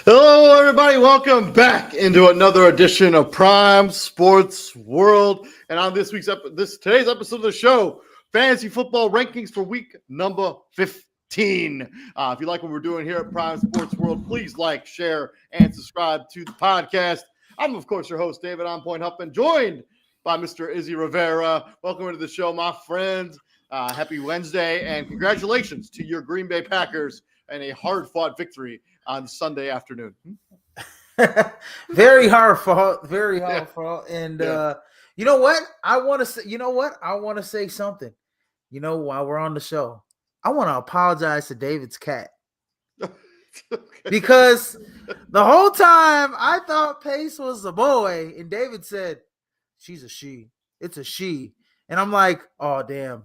Hello, everybody. Welcome back into another edition of Prime Sports World. And on today's episode of the show, fantasy football rankings for week number 15. If you like what we're doing here at Prime Sports World, please like, share, and subscribe to the podcast. I'm, of course, your host, David On Point Huffman, joined by Mr. Izzy Rivera. Welcome into the show, my friend. Happy Wednesday, and congratulations to your Green Bay Packers and a hard-fought victory on Sunday afternoon. Very hard fault. And you know what? I want to say something. You know, while we're on the show, I want to apologize to David's cat. Because the whole time I thought Pace was a boy, and David said, she's a she. It's a she. And I'm like, oh damn.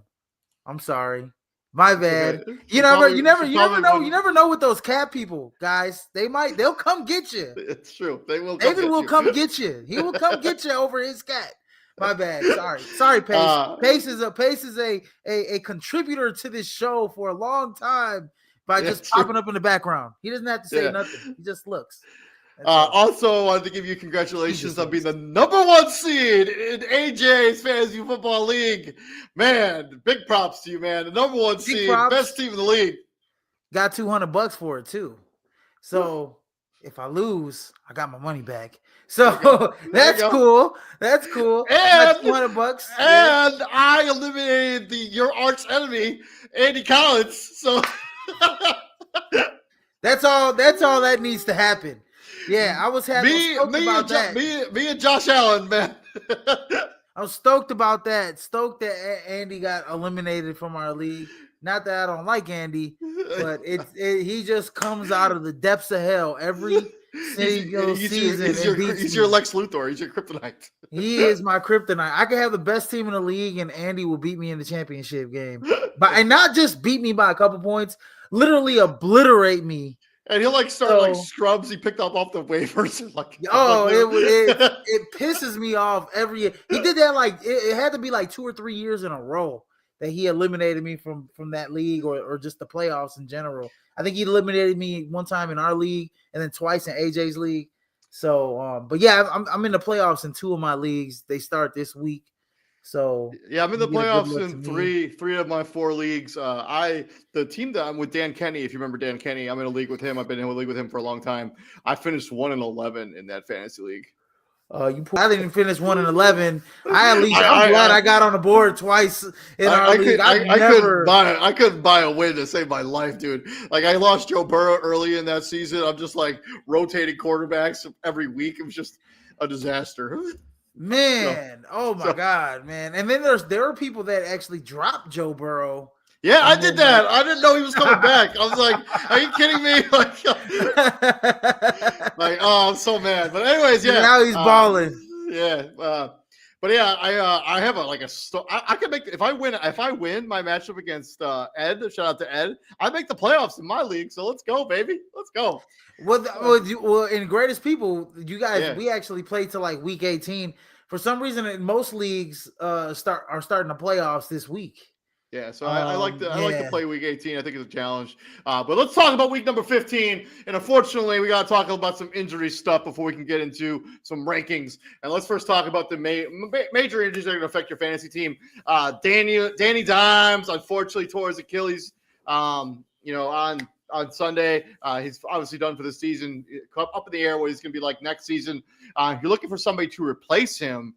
I'm sorry. My bad. You never know with those cat people, guys. They'll come get you. It's true. They will. David will come get you. He will come get you over his cat. My bad. Sorry, Pace. Pace is a contributor to this show for a long time by just popping up in the background. He doesn't have to say nothing. He just looks. Also, I wanted to give you congratulations on being the number one seed in AJ's Fantasy Football League. Man, big props to you, man. The number one seed, best team in the league. Got $200 for it, too. So if I lose, I got my money back. So that's cool. That's cool. And $200. And I eliminated your arch enemy, Andy Collins. So that's all that needs to happen. Yeah, I was happy. Me and Josh Allen, man. I was stoked about that. Stoked that Andy got eliminated from our league. Not that I don't like Andy, but he just comes out of the depths of hell every single season. He's your Lex Luthor. He's your kryptonite. He is my kryptonite. I could have the best team in the league, and Andy will beat me in the championship game. And not just beat me by a couple points, literally obliterate me. And he'll start scrubs he picked up off the waivers. It pisses me off every year. He did that it had to be 2 or 3 years in a row that he eliminated me from that league or just the playoffs in general. I think he eliminated me one time in our league and then twice in AJ's league. So, but yeah, I'm in the playoffs in 2 of my leagues. They start this week. So yeah, I'm in the playoffs in three of my 4 leagues. The team that I'm with, Dan Kenny, if you remember Dan Kenny, I'm in a league with him. I've been in a league with him for a long time. I finished 1-11 in that fantasy league. I didn't finish 1-11. I'm glad I got on the board twice in our league. I couldn't buy a win to save my life, dude. I lost Joe Burrow early in that season. I'm just rotating quarterbacks every week. It was just a disaster. Man, God, man. And then there are people that actually dropped Joe Burrow. Yeah, I did that. I didn't know he was coming back. I was like, are you kidding me? I'm so mad. But anyways, yeah. Now he's balling. But yeah, I have I can make if I win my matchup against Ed, shout out to Ed, I make the playoffs in my league. So let's go, baby. Let's go. Well, in Greatest People, you guys, we actually played to week 18. For some reason, in most leagues are starting the playoffs this week. Yeah, so I like to play week 18. I think it's a challenge. But let's talk about week number 15. And unfortunately, we got to talk about some injury stuff before we can get into some rankings. And let's first talk about the major injuries that are going to affect your fantasy team. Danny Dimes, unfortunately, tore his Achilles. On Sunday. He's obviously done for the season. Up in the air what he's going to be like next season. If you're looking for somebody to replace him,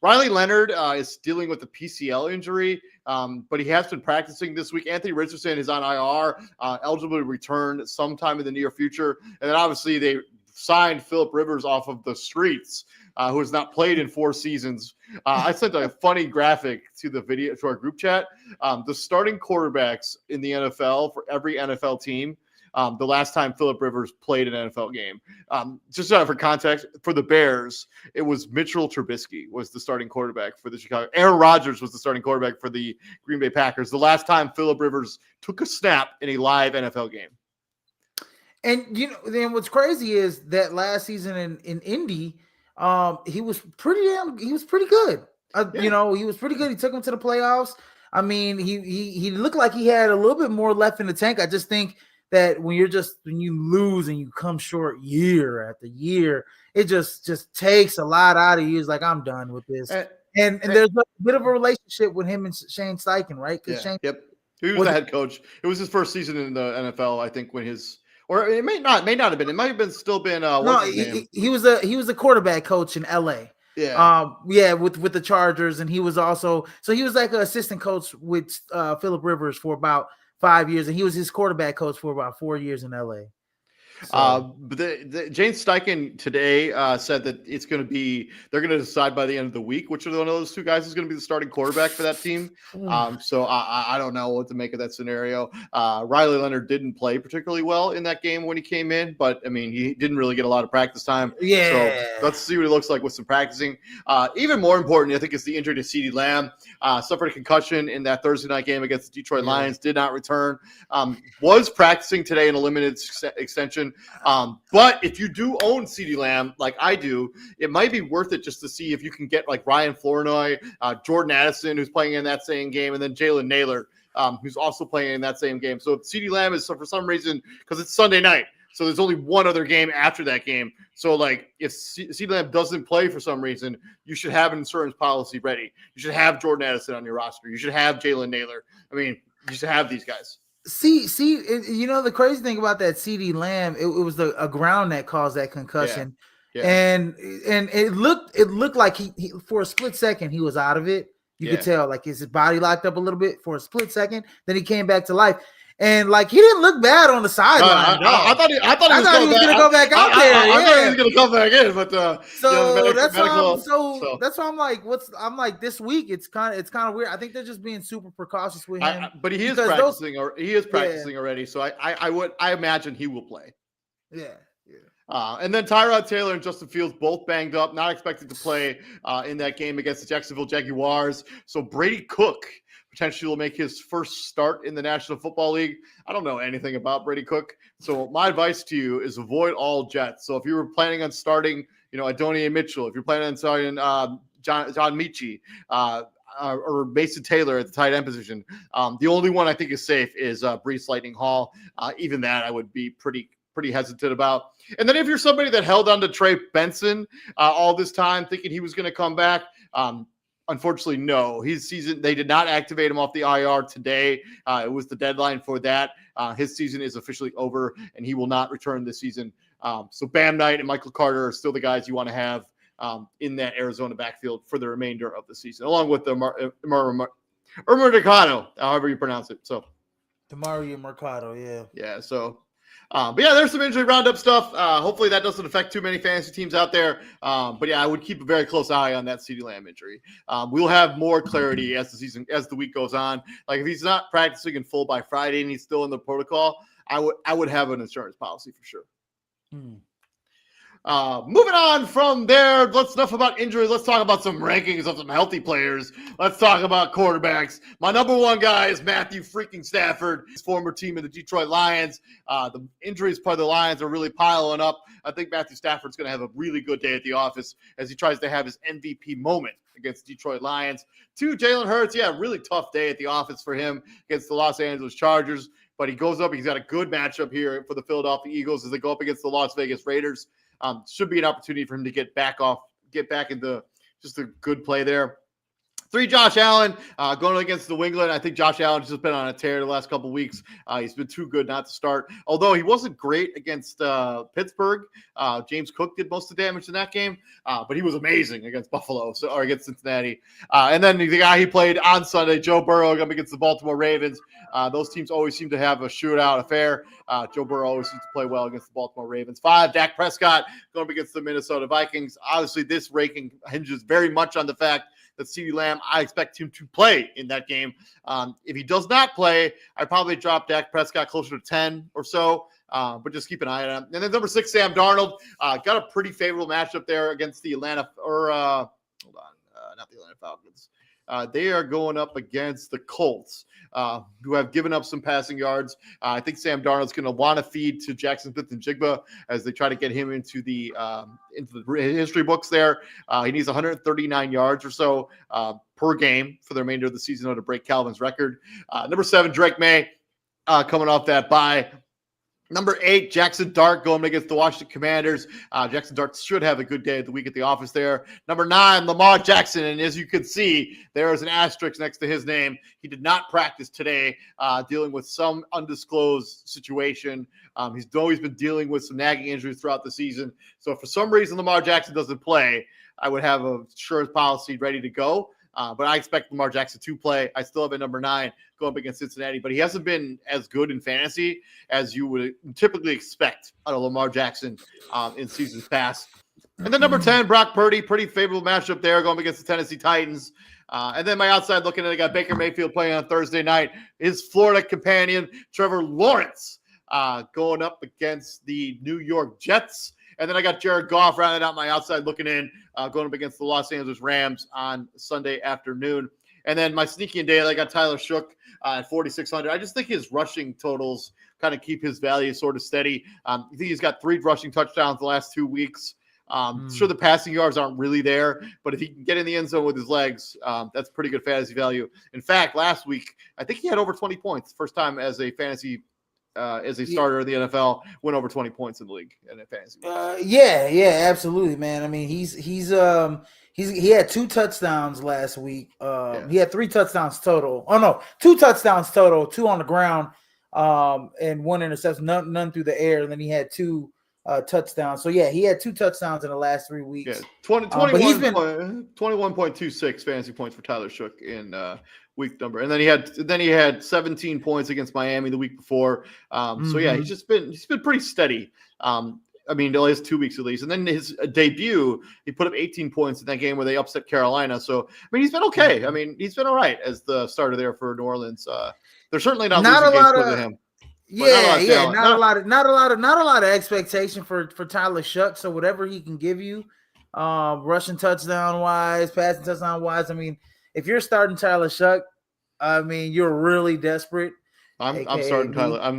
Riley Leonard is dealing with a PCL injury, but he has been practicing this week. Anthony Richardson is on IR, eligible to return sometime in the near future. And then obviously they signed Phillip Rivers off of the streets, who has not played in 4 seasons. I sent a funny graphic to our group chat. The starting quarterbacks in the NFL for every NFL team the last time Phillip Rivers played an NFL game. Just for context, for the Bears, it was Mitchell Trubisky was the starting quarterback for the Chicago. Aaron Rodgers was the starting quarterback for the Green Bay Packers. The last time Phillip Rivers took a snap in a live NFL game. And then what's crazy is that last season in Indy, he was pretty good. He was pretty good. He took him to the playoffs. I mean, he looked like he had a little bit more left in the tank. I just think that when you lose and you come short year after year, it just takes a lot out of you. It's like, I'm done with this. And there's a bit of a relationship with him and Shane Steichen, right? Yep. He was the head coach. It was his first season in the NFL, I think, or it may not have been. It might have still been. He was a quarterback coach in LA. Yeah. With the Chargers, and he was like an assistant coach with Phillip Rivers for about 5 years, and he was his quarterback coach for about 4 years in LA. But James Steichen today said that they're going to decide by the end of the week which of those two guys is going to be the starting quarterback for that team. So I don't know what to make of that scenario. Riley Leonard didn't play particularly well in that game when he came in, but I mean, he didn't really get a lot of practice time. Yeah. So let's see what it looks like with some practicing. Even more important, I think, is the injury to CeeDee Lamb. Suffered a concussion in that Thursday night game against the Detroit Lions, did not return. Was practicing today in a limited extension. But if you do own CeeDee Lamb, like I do, it might be worth it just to see if you can get like Ryan Flournoy, Jordan Addison, who's playing in that same game, and then Jalen Naylor, who's also playing in that same game. So if CeeDee Lamb is, for some reason, because it's Sunday night, so there's only one other game after that game. So like if CeeDee Lamb doesn't play for some reason, you should have an insurance policy ready. You should have Jordan Addison on your roster. You should have Jalen Naylor. I mean, you should have these guys. See, the crazy thing about that CeeDee Lamb, it was a ground that caused that concussion. Yeah. And it looked like he for a split second he was out of it. You could tell like his body locked up a little bit for a split second. Then he came back to life. And like he didn't look bad on the sideline. I thought he was going to go back out there. I thought he was going to come back in, but that's why I'm like this week it's kind of weird. I think they're just being super precautious with him. But he is practicing already, so I imagine he will play. Yeah. And then Tyrod Taylor and Justin Fields both banged up, not expected to play in that game against the Jacksonville Jaguars. So Brady Cook potentially will make his first start in the National Football League. I don't know anything about Brady Cook, so my advice to you is avoid all Jets. So if you were planning on starting, Adonai Mitchell, if you're planning on starting John Mechie, or Mason Taylor at the tight end position, the only one I think is safe is Breece Lightning Hall. Even that I would be pretty hesitant about. And then if you're somebody that held on to Trey Benson all this time thinking he was going to come back, unfortunately, no. His season, they did not activate him off the IR today. It was the deadline for that. His season is officially over, and he will not return this season. So Bam Knight and Michael Carter are still the guys you want to have in that Arizona backfield for the remainder of the season, along with the Mercado, however you pronounce it. So Demario Mercado, yeah. Yeah, so... but yeah, there's some injury roundup stuff. Hopefully that doesn't affect too many fantasy teams out there. But yeah, I would keep a very close eye on that CeeDee Lamb injury. We'll have more clarity as the week goes on. Like if he's not practicing in full by Friday and he's still in the protocol, I would have an insurance policy for sure. Moving on from there, let's enough about injuries. Let's talk about some rankings of some healthy players. Let's talk about quarterbacks. My number one guy is Matthew freaking Stafford, his former team in the Detroit Lions. The injuries part of the Lions are really piling up. I think Matthew Stafford's going to have a really good day at the office as he tries to have his MVP moment against Detroit Lions. 2, Jalen Hurts. Yeah, really tough day at the office for him against the Los Angeles Chargers. But he goes up. He's got a good matchup here for the Philadelphia Eagles as they go up against the Las Vegas Raiders. Should be an opportunity for him to get back into just a good play there. 3, Josh Allen going against the New England. I think Josh Allen's just been on a tear the last couple of weeks. He's been too good not to start. Although he wasn't great against Pittsburgh. James Cook did most of the damage in that game, but he was amazing against Buffalo or against Cincinnati. And then the guy he played on Sunday, Joe Burrow, up against the Baltimore Ravens. Those teams always seem to have a shootout affair. Joe Burrow always seems to play well against the Baltimore Ravens. 5, Dak Prescott going up against the Minnesota Vikings. Obviously, this ranking hinges very much on the fact that CeeDee Lamb, I expect him to play in that game. If he does not play, I'd probably drop Dak Prescott closer to 10 or so. but just keep an eye on him. And then number 6, Sam Darnold, got a pretty favorable matchup there against the Atlanta, not the Atlanta Falcons. They are going up against the Colts, who have given up some passing yards. I think Sam Darnold's going to want to feed to Jackson Smith-Njigba as they try to get him into the history books there. He needs 139 yards or so per game for the remainder of the season to break Calvin's record. Number 7, Drake May, coming off that bye. Number 8, Jackson Dart going against the Washington Commanders. Jackson Dart should have a good day of the week at the office there. Number 9, Lamar Jackson. And as you can see, there is an asterisk next to his name. He did not practice today, dealing with some undisclosed situation. He's always been dealing with some nagging injuries throughout the season. So if for some reason Lamar Jackson doesn't play, I would have a insurance policy ready to go. But I expect Lamar Jackson to play. I still have at number 9 going up against Cincinnati, but he hasn't been as good in fantasy as you would typically expect out of Lamar Jackson in seasons past. And then number 10, Brock Purdy, pretty favorable matchup there going up against the Tennessee Titans. And then my outside looking at it, I got Baker Mayfield playing on Thursday night. His Florida companion, Trevor Lawrence, going up against the New York Jets. And then I got Jared Goff rounding out my outside looking in, going up against the Los Angeles Rams on Sunday afternoon. And then my sneaky and day, I got Tyler Shook at 4,600. I just think his rushing totals kind of keep his value sort of steady. I think he's got 3 rushing touchdowns the last 2 weeks. Sure, the passing yards aren't really there, but if he can get in the end zone with his legs, that's pretty good fantasy value. In fact, last week, I think he had over 20 points. First time as a fantasy as a starter in the NFL, went over 20 points in the league in fantasy. Yeah, absolutely, man. I mean, he had 2 touchdowns last week. He had 3 touchdowns total. Oh no, 2 touchdowns total, 2 on the ground, and 1 interception, none through the air. And then he had 2 touchdowns. So yeah, he had 2 touchdowns in the last 3 weeks. Yeah, 21.26 fantasy points for Tyler Shook in week number, and then he had 17 points against Miami the week before. So yeah, he's been pretty steady. I mean, the last 2 weeks at least. And then his debut, he put up 18 points in that game where they upset Carolina. So I mean, he's been okay. I mean, he's been all right as the starter there for New Orleans. They're certainly not losing games because of him. Not a lot of expectation for Tyler Shook. So whatever he can give you, rushing touchdown wise, passing touchdown wise. I mean, if you're starting Tyler Shook, I mean, you're really desperate. I'm starting Tyler. I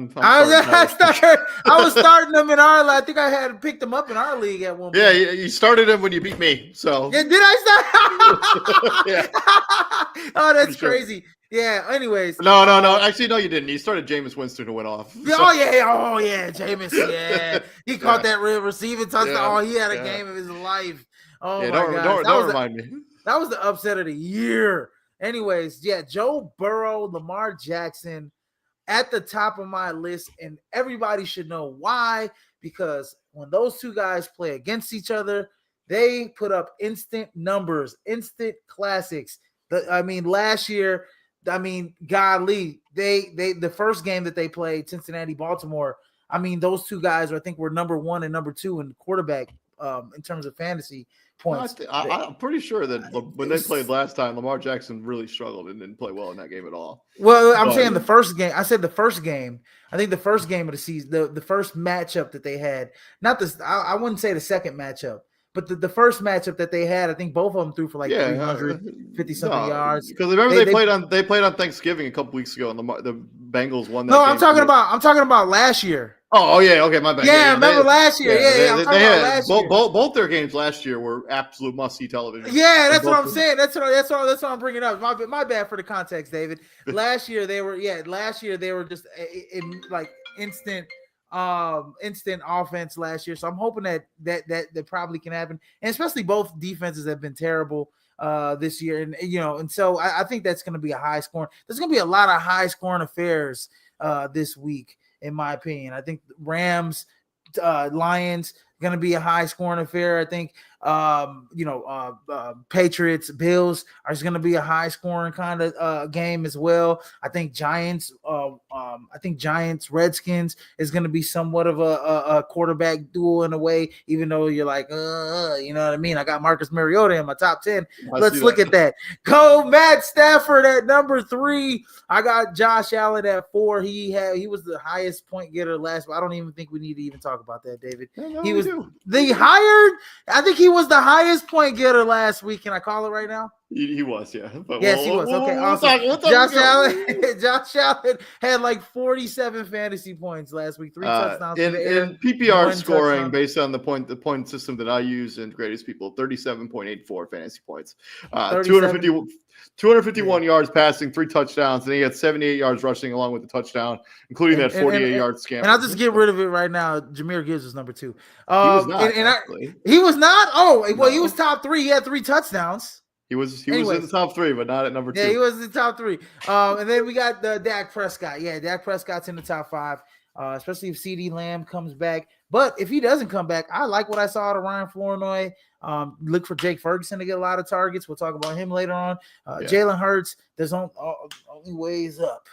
was starting him in our. I think I had picked him up in our league at one point. Yeah, you started him when you beat me. So yeah, did I start? Yeah. Oh, that's crazy. Yeah. Anyways. No. Actually, no, you didn't. You started Jameis Winston to win off. So. Oh yeah, Jameis. Yeah, he caught that receiving touchdown. Yeah. Oh, he had a game of his life. Oh my God. Don't remind me. That was the upset of the year. Anyways, yeah, Joe Burrow, Lamar Jackson at the top of my list, and everybody should know why, because when those 2 guys play against each other, they put up instant numbers, instant classics. Last year, golly, they the first game that they played, Cincinnati, Baltimore, I mean, those 2 guys, I think, were number 1 and number 2 in quarterback in terms of fantasy points. I'm pretty sure that when they played last time, Lamar Jackson really struggled and didn't play well in that game at all. Well, I'm saying the first game. I said the first game. I think the first game of the season, the first matchup that they had, not this. I wouldn't say the second matchup, but the first matchup that they had, I think both of them threw for like 350 something yards. Because remember they played on Thanksgiving a couple weeks ago, and the Bengals won that. No, game. I'm talking about last year. Oh yeah, okay, my bad. Yeah, remember last year? Yeah, they had both their games last year were absolute must-see television. Yeah, that's what I'm saying. That's what I'm bringing up. My bad for the context, David. Last year they were just in like instant offense last year. So I'm hoping that probably can happen. And especially both defenses have been terrible this year, and so I think that's going to be a high scoring. There's going to be a lot of high scoring affairs this week. In my opinion, I think Rams, Lions, going to be a high scoring affair. I think, Patriots, Bills are going to be a high scoring kind of game as well. I think Giants, Redskins is going to be somewhat of a quarterback duel in a way, even though you're like, you know what I mean? I got Marcus Mariota in my top 10. Let's look at that. Go Matt Stafford at number 3. I got Josh Allen at 4. He was the highest point getter last, but I don't even think we need to even talk about that, David. He was I think he was the highest point getter last week. Can I call it right now? He was, yeah. But yes, he was. Okay, awesome. Josh Allen had like 47 fantasy points last week, 3 touchdowns in PPR scoring touchdown. Based on the point system that I use in Greatest People, 37.84 fantasy points, 251 yards passing, 3 touchdowns, and he had 78 yards rushing along with the touchdown, including that 48-yard scam. And I'll just get rid of it right now. Jahmyr Gibbs was number 2. He was not. He was not. Oh, well, no. He was top 3. He had 3 touchdowns. He was in the top 3, but not at number 2. Yeah, he was in the top 3. And then we got the Dak Prescott. Yeah, Dak Prescott's in the top 5, especially if CeeDee Lamb comes back. But if he doesn't come back, I like what I saw out of Ryan Flournoy. Look for Jake Ferguson to get a lot of targets. We'll talk about him later on. Jalen Hurts, there's only way is up.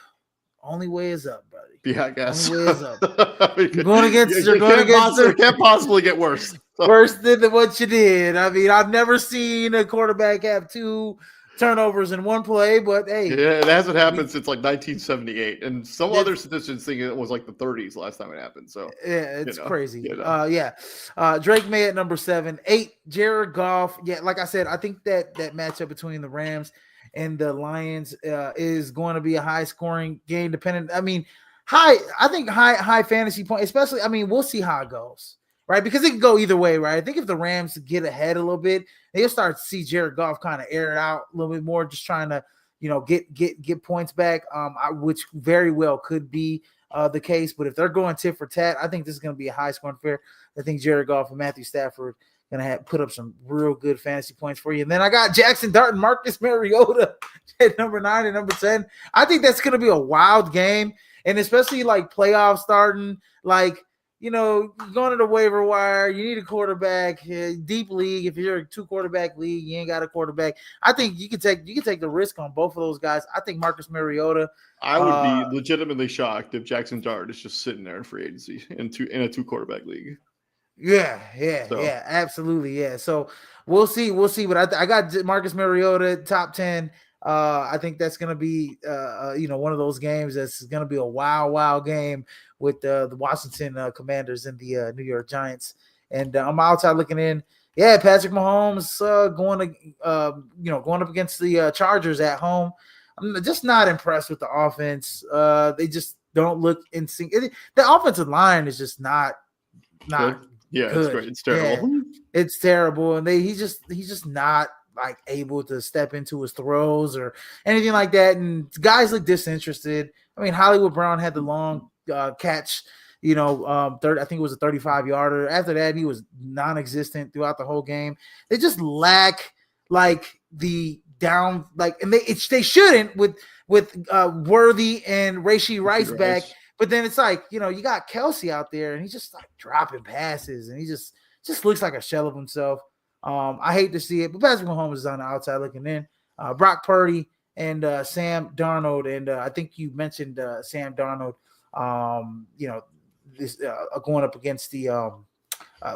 Only way is up, buddy. Yeah, I guess. Only way is up. You're going against. It can't possibly get worse. Worse than what you did. I mean, I've never seen a quarterback have 2 turnovers in one play, but hey. Yeah, it hasn't happened since like 1978. And some other statistics think it was like the 30s last time it happened. So yeah, it's crazy. Drake May at number 7. 8, Jared Goff. Yeah, like I said, I think that matchup between the Rams and the Lions is going to be a high scoring game dependent. I mean, high fantasy point, especially, I mean, we'll see how it goes, right? Because it can go either way, right? I think if the Rams get ahead a little bit, they'll start to see Jared Goff kind of air it out a little bit more, just trying to, get points back, which very well could be the case. But if they're going tit for tat, I think this is going to be a high scoring affair. I think Jared Goff and Matthew Stafford going to put up some real good fantasy points for you. And then I got Jackson Dart and Marcus Mariota at number 9 and number 10. I think that's going to be a wild game. And especially like playoff starting, like, going to the waiver wire, you need a quarterback, deep league. If you're a 2-quarterback league, you ain't got a quarterback. I think you can take the risk on both of those guys. I think Marcus Mariota. I would be legitimately shocked if Jackson Dart is just sitting there in free agency in a 2-quarterback league. Yeah, absolutely, yeah. So we'll see. But I got Marcus Mariota top 10. I think that's going to be, one of those games that's going to be a wild game with the Washington Commanders and the New York Giants. And I'm outside looking in. Yeah, Patrick Mahomes going up against the Chargers at home. I'm just not impressed with the offense. They just don't look in sync. The offensive line is just not. Yeah, good. It's great. It's terrible. Yeah, it's terrible, and he's just not like able to step into his throws or anything like that. And guys look disinterested. I mean, Hollywood Brown had the long catch, I think it was a 35-yarder. After that, he was non-existent throughout the whole game. They just lack like the down, like, and they shouldn't with Worthy and Rashee Rice back. But then it's like, you got Kelsey out there and he's just like dropping passes and he just looks like a shell of himself. I hate to see it, but Patrick Mahomes is on the outside looking in. Brock Purdy and Sam Darnold, and I think you mentioned Sam Darnold. This going up against the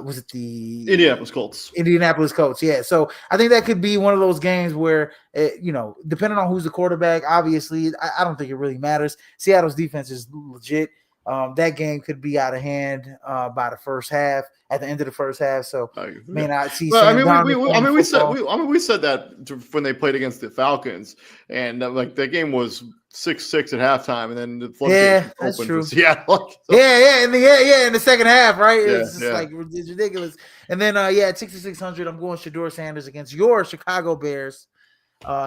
was it the Indianapolis Colts? Indianapolis Colts, yeah. So I think that could be one of those games where, depending on who's the quarterback, obviously, I don't think it really matters. Seattle's defense is legit. That game could be out of hand by the first half. At the end of the first half, so may not see. Well, we said that when they played against the Falcons, and like that game was 6-6 at halftime, and then the floodgates opened for Seattle. In the second half, right? It's just like it's ridiculous. And then at 6,600, I'm going Shedeur Sanders against your Chicago Bears.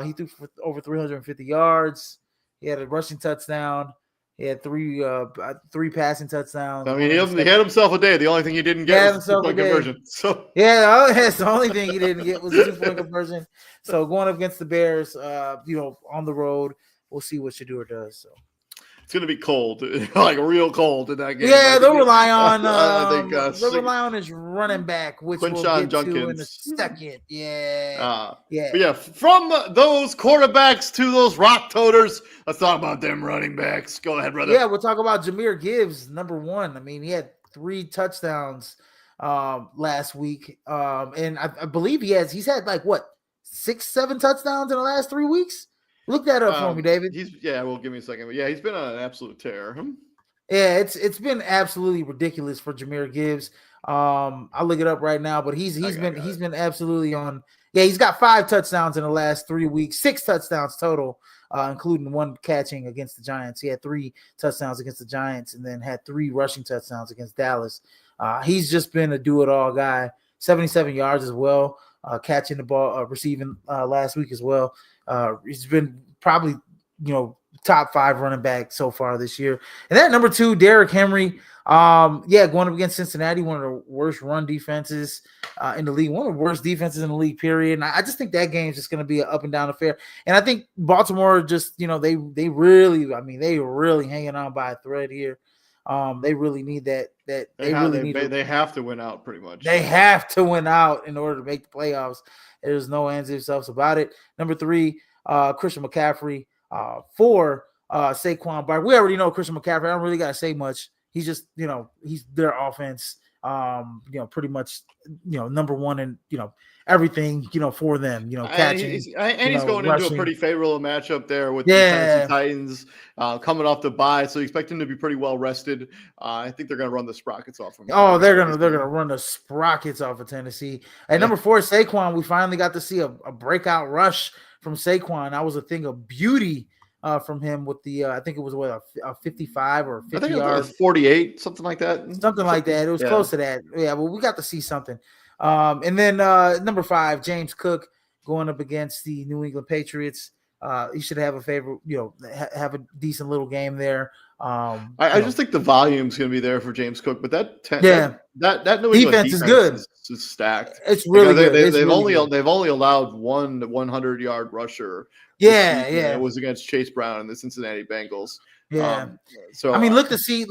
He threw for over 350 yards. He had a rushing touchdown. He had three passing touchdowns. I mean, he had himself a day. The only thing he didn't get was a 2-point conversion. So that's the only thing he didn't get was a 2-point conversion. So going up against the Bears, on the road, we'll see what Shedeur does. So it's going to be cold, like real cold in that game. Yeah, they'll rely on I think they'll rely on his running back, which we'll Quinshon get to in a Judkins. second. Yeah. But yeah, from those quarterbacks to those rock toters, let's talk about them running backs. Go ahead, brother. Yeah, we'll talk about Jahmyr Gibbs, number one. I mean, he had 3 touchdowns last week. And I believe he's had like what 6-7 touchdowns in the last 3 weeks. Look that up for me, David. Well, give me a second. But yeah, he's been on an absolute tear. Yeah, it's been absolutely ridiculous for Jahmyr Gibbs. I'll look it up right now, but he's been absolutely on. Yeah, he's got 5 touchdowns in the last 3 weeks, 6 touchdowns total, including 1 catching against the Giants. He had 3 touchdowns against the Giants, and then had 3 rushing touchdowns against Dallas. He's just been a do-it-all guy. 77 yards as well, catching the ball, receiving last week as well. He's been probably top 5 running back so far this year. And then number 2, Derrick Henry. Going up against Cincinnati, one of the worst run defenses in the league, one of the worst defenses in the league, period. And I just think that game is just going to be an up and down affair. And I think Baltimore just, they really hanging on by a thread here. They really need that. They have to win out pretty much. They have to win out in order to make the playoffs. There's no ands if ifs about it. Number 3, Christian McCaffrey. 4, Saquon Barkley. We already know Christian McCaffrey. I don't really got to say much. He's just, he's their offense. Pretty much, number 1 in, everything, for them, catching. He's going rushing. into a pretty favorable matchup there with the Tennessee Titans coming off the bye, so you expect him to be pretty well rested. I think they're going to run the sprockets off him. Oh, they're gonna run the sprockets off of Tennessee. And number 4, Saquon. We finally got to see a breakout rush from Saquon. That was a thing of beauty from him with the I think it was a 55 or 50 yards, 48, something like that. Something like that. It was close to that. Yeah, well, we got to see something. And then number 5, James Cook going up against the New England Patriots. He should have a favorite, have a decent little game there. I just think the volume's going to be there for James Cook, but that New England defense is good. Is stacked. It's really good. They've only allowed 1 100-yard rusher. Yeah. It was against Chase Brown and the Cincinnati Bengals. Yeah. So I mean, look to see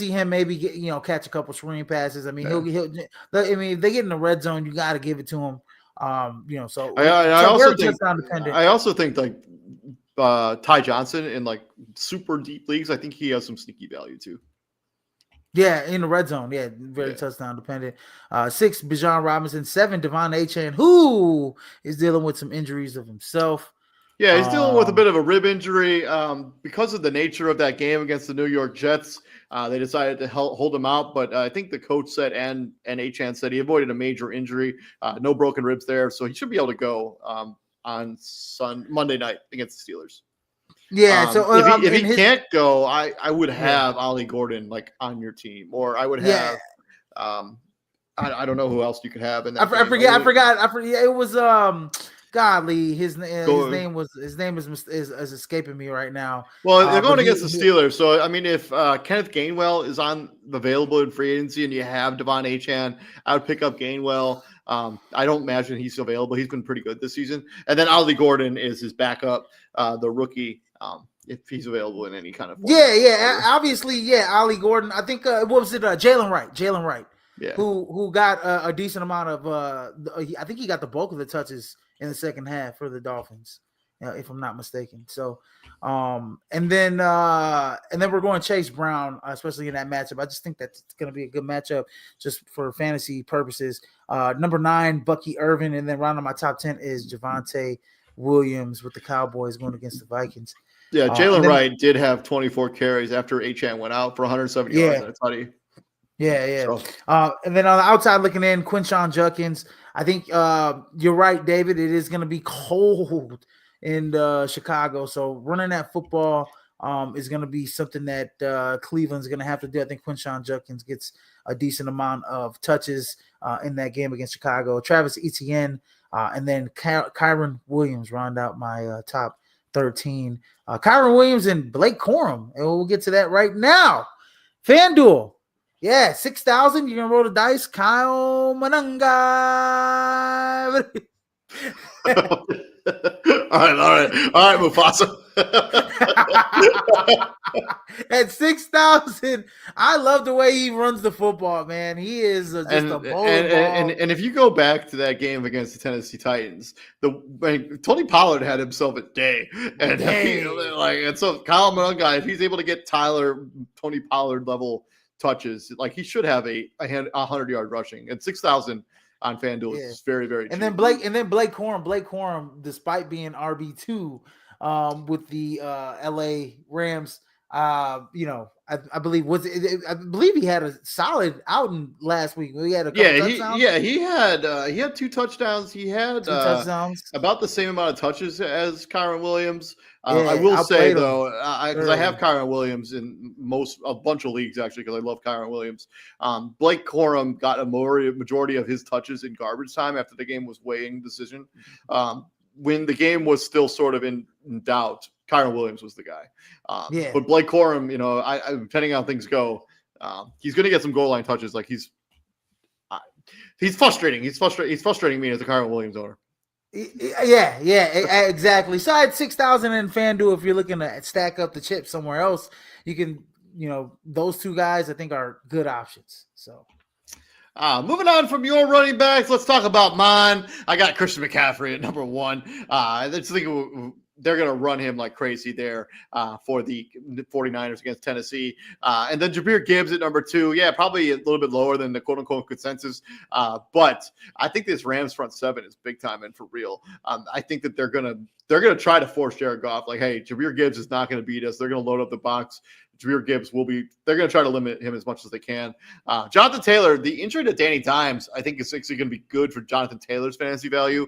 him maybe get, catch a couple screen passes. I mean, he'll if they get in the red zone, you got to give it to him. So I also think like Ty Johnson in like super deep leagues, I think he has some sneaky value too. Yeah, in the red zone. Yeah, very touchdown dependent. 6, Bijan Robinson. 7, Devon Achane, who is dealing with some injuries of himself. Yeah, he's dealing with a bit of a rib injury because of the nature of that game against the New York Jets. They decided to hold him out, but I think the coach said and Achane said he avoided a major injury, no broken ribs there, so he should be able to go on Monday night against the Steelers. Yeah, so if he can't go, I would have Ollie Gordon like on your team, or I would have I don't know who else you could have in that. I forgot. It was Godly, his name is escaping me right now. Well, they're going against the Steelers, so I mean, if Kenneth Gainwell is available in free agency and you have Devon Achane, I would pick up Gainwell. I don't imagine he's available. He's been pretty good this season, and then Ollie Gordon is his backup, the rookie. If he's available in any kind of form. Obviously, Ollie Gordon. I think what was it? Jalen Wright. Yeah. Who got a decent amount of I think he got the bulk of the touches in the second half for the Dolphins, if I'm not mistaken. So and then we're going Chase Brown, especially in that matchup. I just think that's going to be a good matchup just for fantasy purposes. Number 9, Bucky Irvin, and then rounding my top 10 is Javonte Williams with the Cowboys going against the Vikings. Yeah, Jalen Wright did have 24 carries after Achane went out for 170 yards. That's how he. Yeah. So. And then on the outside looking in, Quinshon Judkins. I think you're right, David. It is going to be cold in Chicago. So running that football is going to be something that Cleveland's going to have to do. I think Quinshon Judkins gets a decent amount of touches in that game against Chicago. Travis Etienne and then Kyron Williams round out my top 13. Kyron Williams and Blake Corum. And we'll get to that right now. FanDuel. Yeah, 6,000. You're going to roll the dice. Kyle Mananga. All right, Mufasa. At 6,000, I love the way he runs the football, man. He is just a bowling ball. And if you go back to that game against the Tennessee Titans, Tony Pollard had himself a day, and and so Kyle Monga, if he's able to get Tony Pollard level touches, like he should have a 100-yard rushing, and 6,000 on FanDuel is very, very cheap. And then Blake Corum, despite being RB2 with the LA Rams, I believe I believe he had a solid outing last week. He had a couple touchdowns. He had 2 touchdowns. He had 2 touchdowns, about the same amount of touches as Kyron Williams. I will say though, because I have Kyron Williams in a bunch of leagues actually, because I love Kyron Williams. Blake Corum got a majority of his touches in garbage time after the game was weighing decision. When the game was still sort of in doubt, Kyron Williams was the guy. But Blake Corum, depending on how things go, he's going to get some goal line touches. Like he's frustrating. He's frustrating me as a Kyron Williams owner. Yeah, exactly. So I had 6,000 in FanDuel. If you're looking to stack up the chips somewhere else, you can, those 2 guys I think are good options. So. Moving on from your running backs, let's talk about mine. I got Christian McCaffrey at number 1. I just think they're going to run him like crazy there for the 49ers against Tennessee. And then Jahmyr Gibbs at number 2. Yeah, probably a little bit lower than the quote-unquote consensus. But I think this Rams front 7 is big time and for real. I think that they're going to try to force Jared Goff. Like, hey, Jahmyr Gibbs is not going to beat us. They're going to load up the box. Jahmyr Gibbs they're going to try to limit him as much as they can. Jonathan Taylor, the injury to Danny Dimes, I think is actually going to be good for Jonathan Taylor's fantasy value.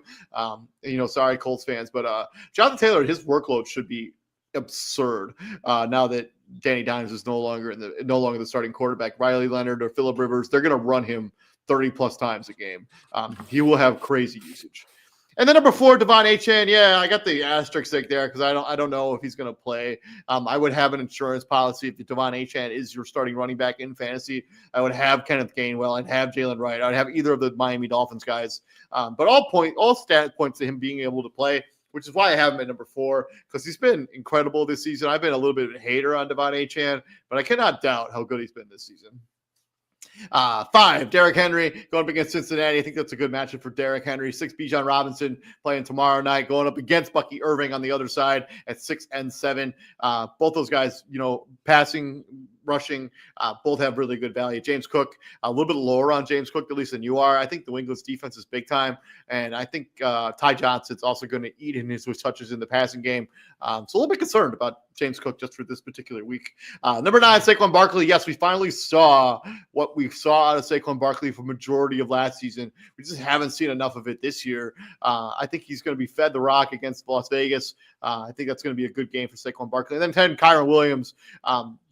Sorry, Colts fans, but Jonathan Taylor, his workload should be absurd now that Danny Dimes is no longer the starting quarterback. Riley Leonard or Phillip Rivers, they're going to run him 30 plus times a game. He will have crazy usage. And then number 4, Devon Achane. Yeah, I got the asterisk there because I don't know if he's going to play. I would have an insurance policy if Devon Achane is your starting running back in fantasy. I would have Kenneth Gainwell and have Jalen Wright. I'd have either of the Miami Dolphins guys. But all stat points to him being able to play, which is why I have him at number 4, because he's been incredible this season. I've been a little bit of a hater on Devon Achane, but I cannot doubt how good he's been this season. 5, Derrick Henry going up against Cincinnati. I think that's a good matchup for Derrick Henry. 6, Bijan Robinson playing tomorrow night, going up against Bucky Irving on the other side at 6 and 7. Both those guys, passing, rushing, both have really good value. James Cook, a little bit lower on James Cook, at least than you are. I think New England's defense is big time, and I think Ty Johnson's also going to eat in his touches in the passing game. So a little bit concerned about James Cook just for this particular week. Number 9, Saquon Barkley. Yes, we finally saw what we saw out of Saquon Barkley for majority of last season. We just haven't seen enough of it this year. I think he's going to be fed the rock against Las Vegas. I think that's going to be a good game for Saquon Barkley. And then 10, Kyron Williams.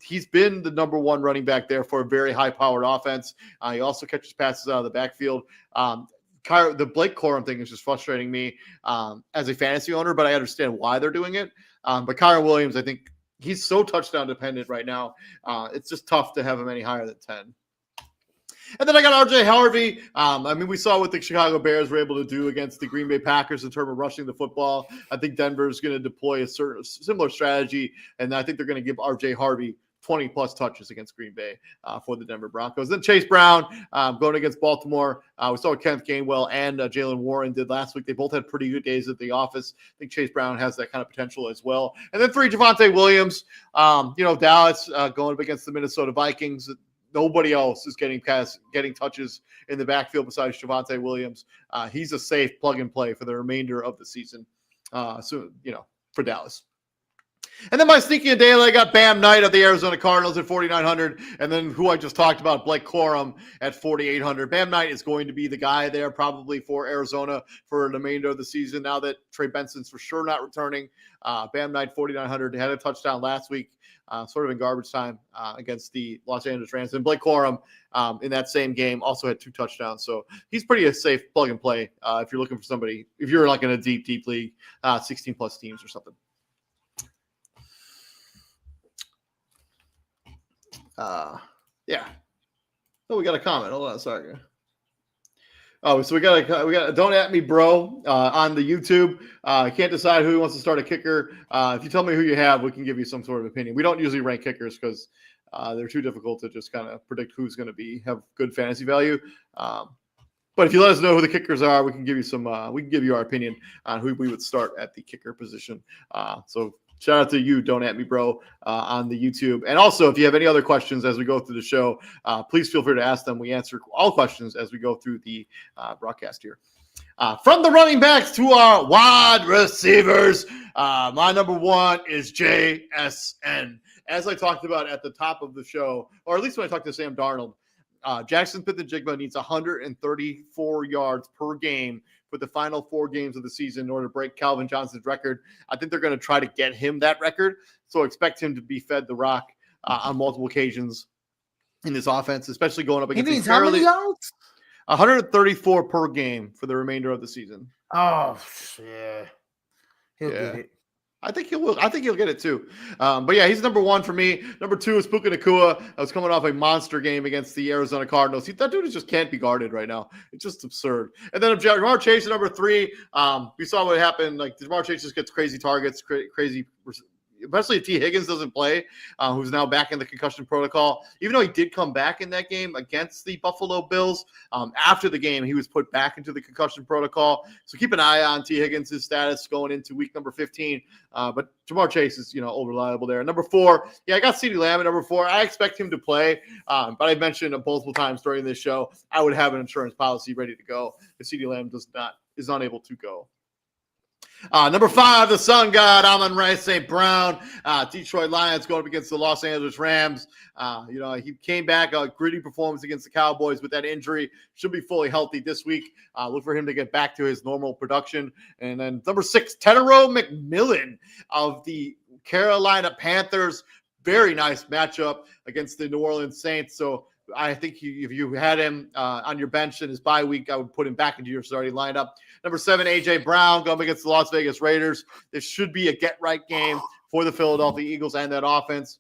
He's been the number 1 running back there for a very high-powered offense. He also catches passes out of the backfield. The Blake Corum thing is just frustrating me as a fantasy owner, but I understand why they're doing it. But Kyron Williams, I think he's so touchdown dependent right now. It's just tough to have him any higher than 10. And then I got RJ Harvey. We saw what the Chicago Bears were able to do against the Green Bay Packers in terms of rushing the football. I think Denver is going to deploy a similar strategy, and I think they're going to give RJ Harvey 20-plus touches against Green Bay for the Denver Broncos. Then Chase Brown going against Baltimore. We saw what Kenneth Gainwell and Jalen Warren did last week. They both had pretty good days at the office. I think Chase Brown has that kind of potential as well. And then 3, Javonte Williams. Dallas going up against the Minnesota Vikings. Nobody else is getting touches in the backfield besides Javonte Williams. He's a safe plug and play for the remainder of the season. For Dallas. And then my sneaky and daily, I got Bam Knight of the Arizona Cardinals at 4,900. And then who I just talked about, Blake Corum at 4,800. Bam Knight is going to be the guy there probably for Arizona for the remainder of the season. Now that Trey Benson's for sure not returning. Bam Knight, 4,900. Had a touchdown last week, sort of in garbage time against the Los Angeles Rams. And Blake Corum in that same game also had 2 touchdowns. So he's pretty a safe plug and play if you're looking for somebody, if you're like in a deep league, 16-plus teams or something. Yeah. Oh, we got a comment. Hold on a second. Oh, so we got Don't At Me Bro on the YouTube. Can't decide who wants to start a kicker. If you tell me who you have, we can give you some sort of opinion. We don't usually rank kickers because they're too difficult to just kind of predict who's going to have good fantasy value. But if you let us know who the kickers are, we can give you our opinion on who we would start at the kicker position. So shout out to you, Don't At Me Bro, on the YouTube. And also, if you have any other questions as we go through the show, please feel free to ask them. We answer all questions as we go through the broadcast here. From the running backs to our wide receivers, my number one is JSN. As I talked about at the top of the show, or at least when I talked to Sam Darnold, Jackson Smith-Njigba needs 134 yards per game for the final 4 games of the season in order to break Calvin Johnson's record. I think they're going to try to get him that record, so expect him to be fed the rock on multiple occasions in this offense, especially going up against he needs how many yards? 134 per game for the remainder of the season. Oh, yeah. He'll get it. I think he'll get it too. But yeah, he's number 1 for me. Number 2 is Puka Nacua. I was coming off a monster game against the Arizona Cardinals. That dude just can't be guarded right now. It's just absurd. And then Jamar Chase at number 3. We saw what happened. Like Jamar Chase just gets crazy targets, crazy. Especially if T. Higgins doesn't play, who's now back in the concussion protocol. Even though he did come back in that game against the Buffalo Bills, after the game, he was put back into the concussion protocol. So keep an eye on T. Higgins' status going into week number 15. But Jamar Chase is, reliable there. Number 4, I got CeeDee Lamb at number 4. I expect him to play, but I mentioned multiple times during this show, I would have an insurance policy ready to go if CeeDee Lamb is not able to go. Number 5, the Sun God, Amon-Ra St. Brown. Detroit Lions going up against the Los Angeles Rams. He came back, a gritty performance against the Cowboys with that injury. Should be fully healthy this week. Look for him to get back to his normal production. And then number 6, Tenero McMillan of the Carolina Panthers. Very nice matchup against the New Orleans Saints. So I think if you had him on your bench in his bye week, I would put him back into your starting lineup. Number 7, A.J. Brown going against the Las Vegas Raiders. This should be a get-right game for the Philadelphia Eagles and that offense.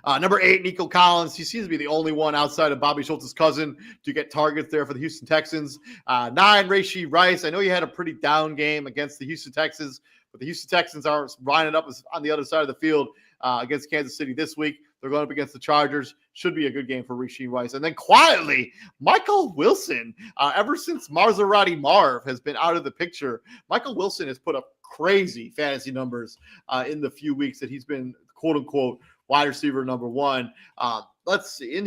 Number 8, Nico Collins. He seems to be the only one outside of Bobby Schultz's cousin to get targets there for the Houston Texans. 9, Rashee Rice. I know you had a pretty down game against the Houston Texans, but the Houston Texans are lining up on the other side of the field against Kansas City this week. They're going up against the Chargers. Should be a good game for Rashee Rice. And then quietly, Michael Wilson. Ever since Maserati Marv has been out of the picture, Michael Wilson has put up crazy fantasy numbers in the few weeks that he's been, quote-unquote, wide receiver number 1. Let's see.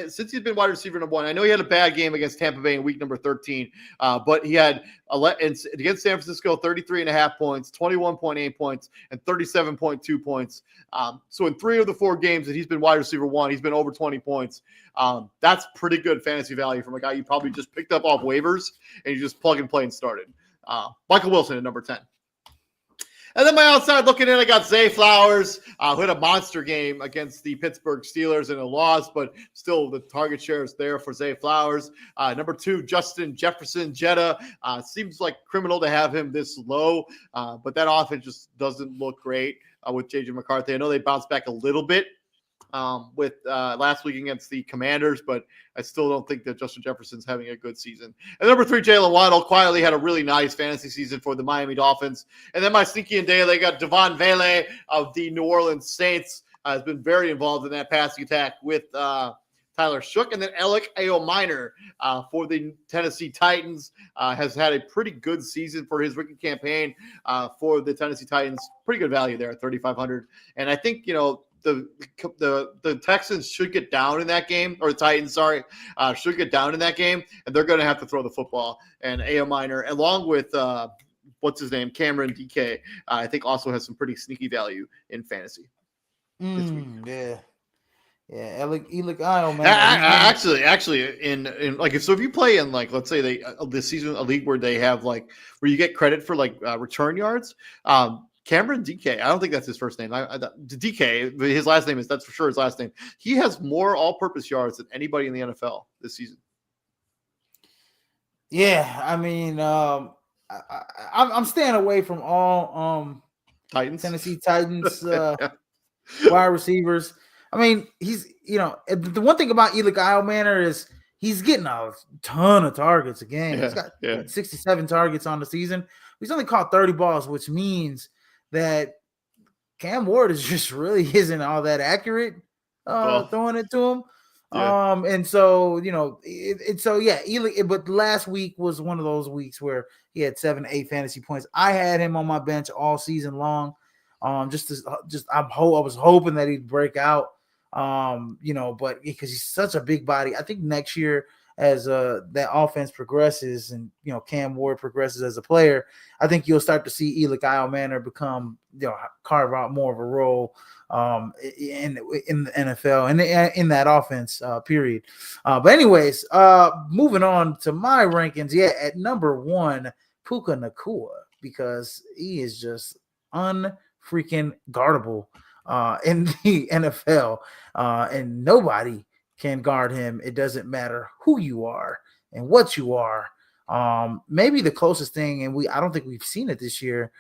Since he's been wide receiver number 1, I know he had a bad game against Tampa Bay in week number 13, but he had against San Francisco 33.5 points, 21.8 points, and 37.2 points. So in 3 of the 4 games that he's been wide receiver 1, he's been over 20 points. That's pretty good fantasy value from a guy you probably just picked up off waivers and you just plug and play and started. Michael Wilson at number 10. And then my outside looking in, I got Zay Flowers, who had a monster game against the Pittsburgh Steelers in a loss, but still the target share is there for Zay Flowers. Number 2, Justin Jefferson Jetta. Seems like criminal to have him this low, but that offense just doesn't look great with J.J. McCarthy. I know they bounced back a little bit with last week against the Commanders, but I still don't think that Justin Jefferson's having a good season. And number 3, Jalen Waddle quietly had a really nice fantasy season for the Miami Dolphins. And then my sneaky and daily got Devon Vele of the New Orleans Saints. Has been very involved in that passing attack with Tyler Shook. And then Alec Minor for the Tennessee Titans has had a pretty good season for his rookie campaign for the Tennessee Titans. Pretty good value there at 3,500. And I think, the Texans should get down in that game, or the Titans, should get down in that game, and they're going to have to throw the football. And A.O. Minor, along with Cameron DK, I think also has some pretty sneaky value in fantasy. Yeah. Alec Io, man. Actually, in if you play in let's say this season a league where they have where you get credit for return yards. Cameron DK, I don't think that's his first name. DK, his last name that's for sure his last name. He has more all-purpose yards than anybody in the NFL this season. Yeah, I mean, I'm staying away from all Titans, Tennessee Titans wide receivers. I mean, he's the one thing about Alec Manor is he's getting a ton of targets a game. He's Yeah, got 67 targets on the season. He's only caught 30 balls, which means that Cam Ward is just really isn't all that accurate throwing it to him. Yeah. And so, but last week was one of those weeks where he had 7-8 fantasy points. I had him on my bench all season long. I was hoping that he'd break out. But because he's such a big body, I think next year as that offense progresses and Cam Ward progresses as a player, I think you'll start to see Eli Kyle Manor become carve out more of a role in the NFL and in that offense period. But anyways, moving on to my rankings. Yeah, at number 1, Puka Nacua, because he is just unfreaking guardable in the NFL, and nobody can guard him. It doesn't matter who you are and what you are. Maybe the closest thing, and I don't think we've seen it this year.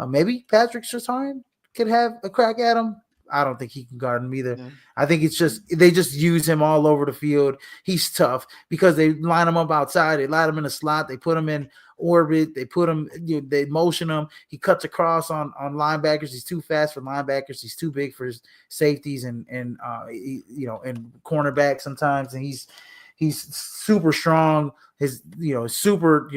Maybe Patrick Surtain could have a crack at him. I don't think he can guard him either. Yeah. I think it's just they just use him all over the field. He's tough because they line him up outside. They line him in a slot. They put him in orbit. They put him. They motion him. He cuts across on linebackers. He's too fast for linebackers. He's too big for his safeties and cornerback sometimes. And he's super strong. His super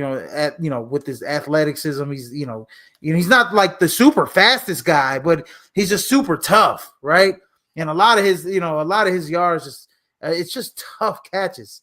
with his athleticism, he's not like the super fastest guy, but he's just super tough, right? And a lot of his yards it's just tough catches,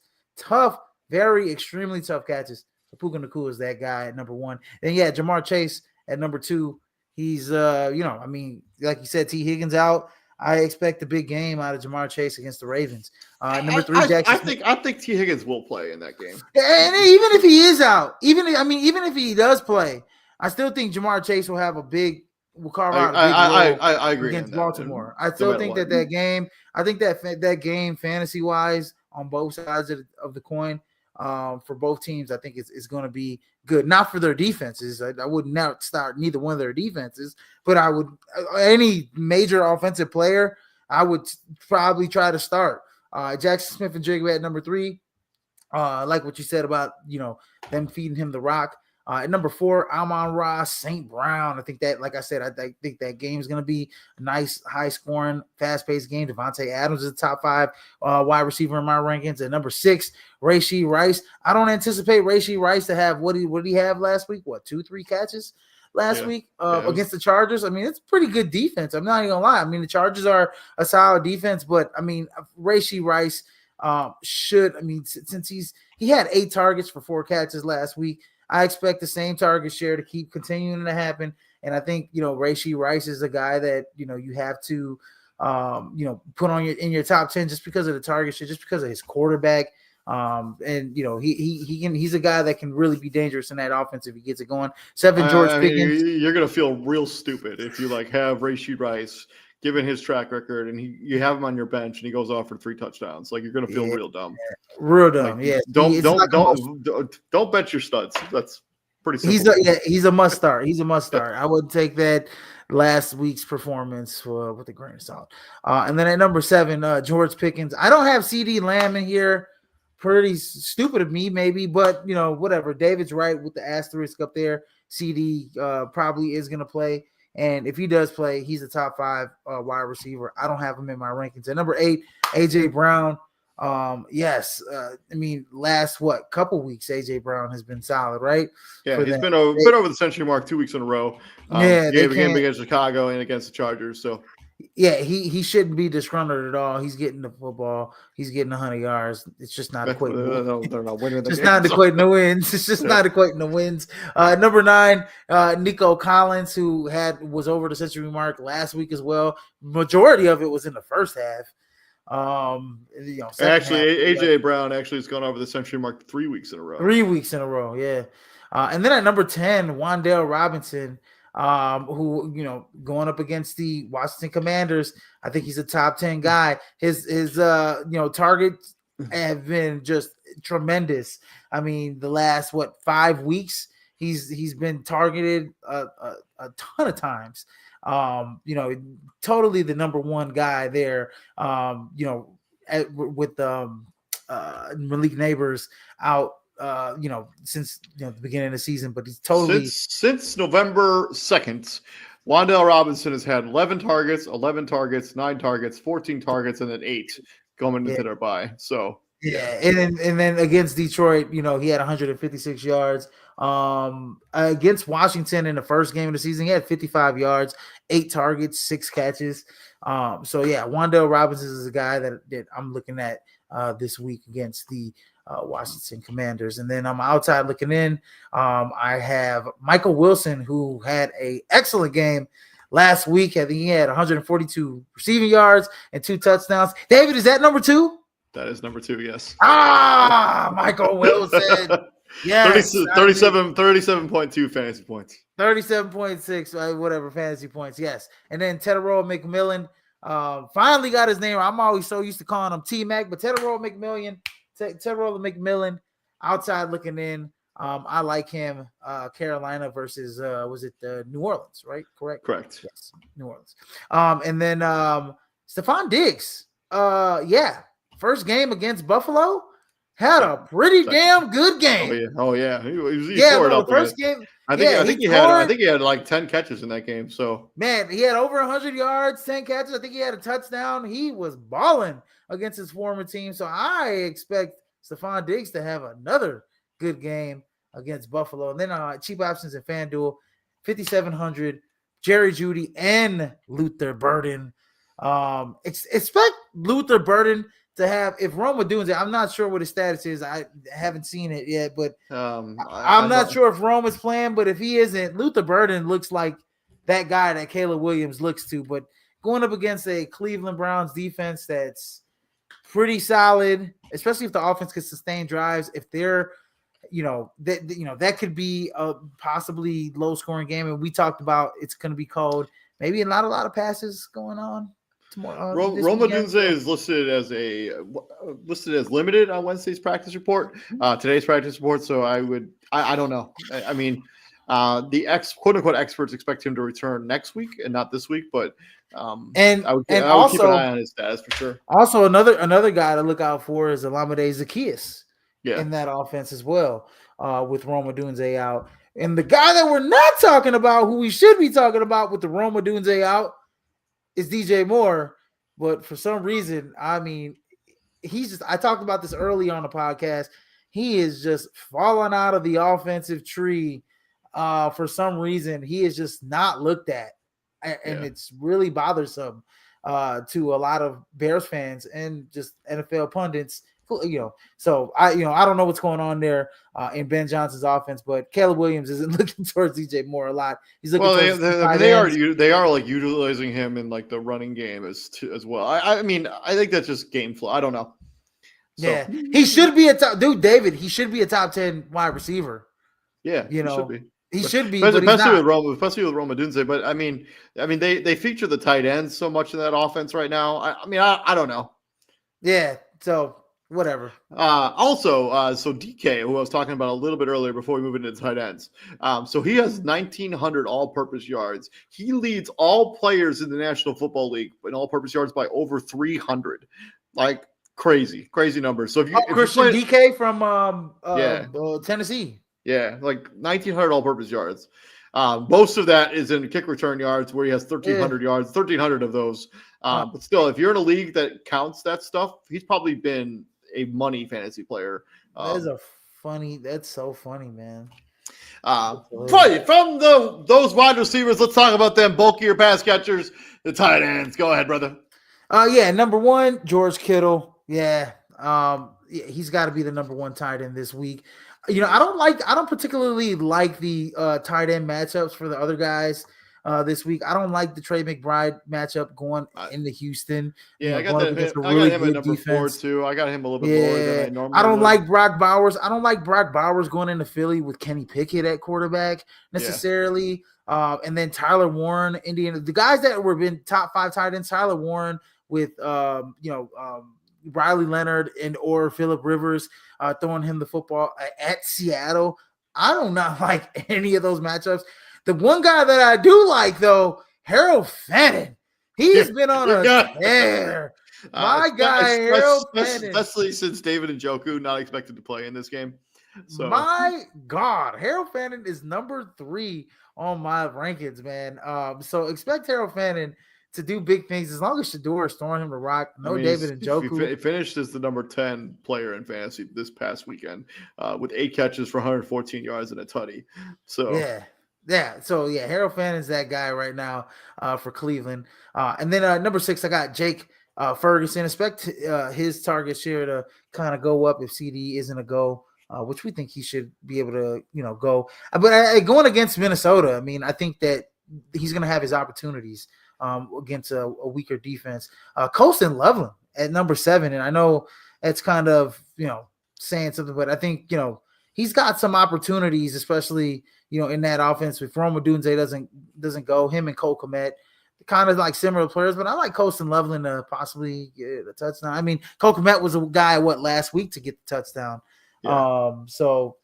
very extremely tough catches. So Puka Nacua is that guy at number 1. Then Jamar Chase at number 2. He's like you said, T. Higgins out. I expect a big game out of Jamar Chase against the Ravens. Number 3, Jackson. I think T. Higgins will play in that game. And even if he is out, even if he does play, I still think Jamar Chase will have will carve out a big role I agree against Baltimore. I still think that game. I think that game, fantasy wise, on both sides of the coin, for both teams, I think is going to be good. Not for their defenses. I would not start neither one of their defenses, but I would any major offensive player, I would probably try to start. Jackson Smith-Njigba at number 3. Like what you said about them feeding him the rock. At number 4, Amon-Ra St. Brown. I think that, like I said, I think that game is going to be a nice, high-scoring, fast-paced game. Devontae Adams is the top 5 wide receiver in my rankings. At number 6, Rashee Rice. I don't anticipate Rashee Rice to have what did he have last week? 2-3 catches last week against the Chargers? I mean, it's pretty good defense. I'm not even going to lie. I mean, the Chargers are a solid defense, but, I mean, Rashee Rice since he had 8 targets for 4 catches last week, I expect the same target share to keep continuing to happen. And I think, Rashee Rice is a guy that, you have to, put on in your top 10 just because of the target share, just because of his quarterback. He's a guy that can really be dangerous in that offense if he gets it going. 7, George Pickens. You're going to feel real stupid if you have Rashee Rice, given his track record, and you have him on your bench and he goes off for 3 touchdowns. You're going to feel real dumb. Real dumb. Don't bet your studs. That's pretty simple. He's a must start. He's a must start. I would take that last week's performance with a grain of salt. And then at number 7, George Pickens. I don't have CeeDee Lamb in here. Pretty stupid of me, maybe, but whatever. David's right with the asterisk up there. CD probably is going to play. And if he does play, he's a top 5 wide receiver. I don't have him in my rankings. At number 8, AJ Brown. Last couple weeks, AJ Brown has been solid, right? Yeah, he's been over the century mark 2 weeks in a row. Game against Chicago and against the Chargers. So yeah, he shouldn't be disgruntled at all. He's getting the football. He's getting 100 yards. It's just not equating. They're not winning. It's not equating the wins. It's just not equating the wins. Number 9, Nico Collins, who was over the century mark last week as well. Majority of it was in the first half. AJ Brown actually has gone over the century mark 3 weeks in a row. 3 weeks in a row, yeah. And then at number 10, Wan'Dale Robinson. Who going up against the Washington Commanders, I think he's a top 10 guy. His targets have been just tremendous. I mean, the last 5 weeks he's been targeted a ton of times. Totally the number 1 guy there. With Malik Neighbors out. Since the beginning of the season, but he's totally since November 2nd. Wan'Dale Robinson has had 11 targets, 9 targets, 14 targets, and then 8 going into their bye. So yeah. And then against Detroit, he had 156 yards. Against Washington in the first game of the season, he had 55 yards, 8 targets, 6 catches. So yeah, Wan'Dale Robinson is a guy that I'm looking at this week against the Washington Commanders. And then I'm outside looking in. I have Michael Wilson, who had an excellent game last week. I think he had 142 receiving yards and 2 touchdowns. David, is that number 2? That is number 2, yes. Michael Wilson. Yes. 37.2 fantasy points. 37.6, whatever, fantasy points. Yes. And then Teteroa McMillan finally got his name. I'm always so used to calling him T-Mac, but Teteroa McMillan outside looking in. I like him. Carolina versus was it New Orleans, right? Correct. Yes, New Orleans. And then Stephon Diggs. First game against Buffalo had a pretty damn good game. Oh yeah. He the first game. I think he had like 10 catches in that game. So man, he had over 100 yards, 10 catches. I think he had a touchdown. He was balling against his former team. So I expect Stephon Diggs to have another good game against Buffalo. And then cheap options at FanDuel, 5,700, Jerry Jeudy and Luther Burden. Expect Luther Burden to have, if Rome Odunze, I'm not sure what his status is. I haven't seen it yet, but I'm not sure if Rome is playing, but if he isn't, Luther Burden looks like that guy that Caleb Williams looks to. But going up against a Cleveland Browns defense that's pretty solid, especially if the offense could sustain drives, if they're, that could be a possibly low scoring game. And we talked about it's going to be cold, maybe not a lot of passes going on. Rome Odunze is listed as limited on Wednesday's practice report, today's practice report. So I don't know. I mean, the quote unquote experts expect him to return next week and not this week, but I would keep an eye on his status for sure. Also, another guy to look out for is Olamide Zaccheaus in that offense as well, with Rome Odunze out. And the guy that we're not talking about, who we should be talking about with the Rome Odunze out, is DJ Moore. But for some reason, I mean, I talked about this early on the podcast. He is just falling out of the offensive tree. For some reason, he is just not looked at. And it's really bothersome to a lot of Bears fans and just NFL pundits. So I don't know what's going on there in Ben Johnson's offense, but Caleb Williams isn't looking towards DJ Moore a lot. He's looking they are like utilizing him in like the running game as well. I mean, I think that's just game flow. I don't know. So. Yeah, he should be a top dude, David. He should be a top 10 wide receiver. Yeah, he should be. He should be, especially with Rome Odunze. But I mean, they feature the tight ends so much in that offense right now. I don't know. Yeah, so. Whatever. So DK, who I was talking about a little bit earlier before we move into the tight ends. So he has 1,900 all-purpose yards. He leads all players in the National Football League in all-purpose yards by over 300. Like crazy numbers. So Christian DK from Tennessee. Yeah, like 1,900 all-purpose yards. Most of that is in kick return yards, where he has 1,300 yards. 1,300 of those. But still, if you're in a league that counts that stuff, he's probably been a money fantasy player. That's so funny, man. From those wide receivers, let's talk about them bulkier pass catchers, the tight ends. Go ahead, brother. Number 1, George Kittle. Yeah, he's got to be the number 1 tight end this week. I don't particularly like the tight end matchups for the other guys. This week, I don't like the Trey McBride matchup going into Houston. Yeah, I got him at number 4 too. I got him a little bit more than I normally. I don't like Brock Bowers. I don't like Brock Bowers going into Philly with Kenny Pickett at quarterback necessarily. And then Tyler Warren, Indiana. The guys that were been top 5 tight ends, Tyler Warren with Riley Leonard and or Phillip Rivers throwing him the football at Seattle. I do not like any of those matchups. The one guy that I do like, though, Harold Fannin. He's been on a tear. My guy, Harold Fannin. Especially since David Njoku not expected to play in this game. So my God, Harold Fannin is number 3 on my rankings, man. So expect Harold Fannin to do big things as long as Shador is throwing him the rock. No David Njoku. He finished as the number 10 player in fantasy this past weekend with 8 catches for 114 yards and a tutty. So yeah. So Harold Fannin's that guy right now for Cleveland. And then number 6, I got Jake Ferguson. Expect his target share to kind of go up if CD isn't a go. Which we think he should be able to, go. But going against Minnesota, I mean, I think that he's going to have his opportunities against a weaker defense. Colston Loveland at number 7, and I know it's kind of, saying something, but I think, he's got some opportunities, especially, in that offense. If Roma Dunze doesn't go, him and Cole Kmet, kind of like similar players, but I like Colston Loveland to possibly get a touchdown. I mean, Cole Kmet was a guy, last week to get the touchdown. Yeah. So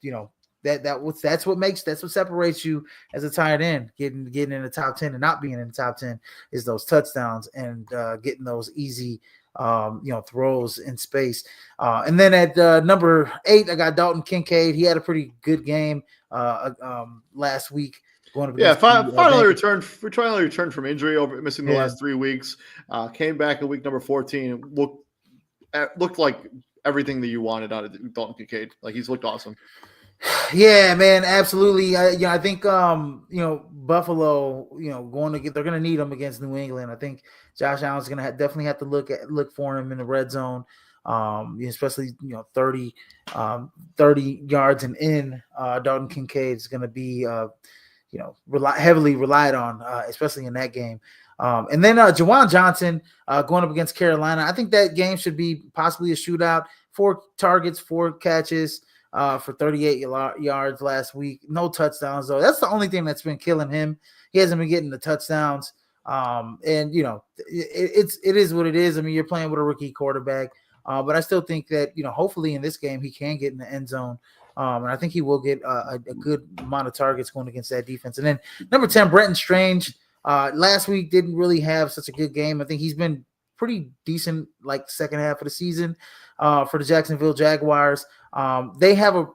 that's what separates you as a tight end, getting in the top 10 and not being in the top 10 is those touchdowns and getting those easy throws in space. And then at number 8, I got Dalton Kincaid. He had a pretty good game last week. Finally returned from injury over missing the last 3 weeks. Came back in week number 14 and looked like everything that you wanted out of Dalton Kincaid. Like, he's looked awesome. Yeah, man, absolutely. I think Buffalo, they're gonna need him against New England. I think Josh Allen's gonna definitely have to look for him in the red zone, especially 30 yards and in. Dalton Kincaid is gonna be heavily relied on, especially in that game. And then Jawan Johnson going up against Carolina. I think that game should be possibly a shootout. 4 targets, 4 catches for 38 yards last week. No touchdowns, though. That's the only thing that's been killing him. He hasn't been getting the touchdowns. And, it is what it is. I mean, you're playing with a rookie quarterback. But I still think that, hopefully in this game he can get in the end zone. And I think he will get a good amount of targets going against that defense. And then number 10, Brenton Strange. Last week didn't really have such a good game. I think he's been pretty decent, like second half of the season for the Jacksonville Jaguars. They have a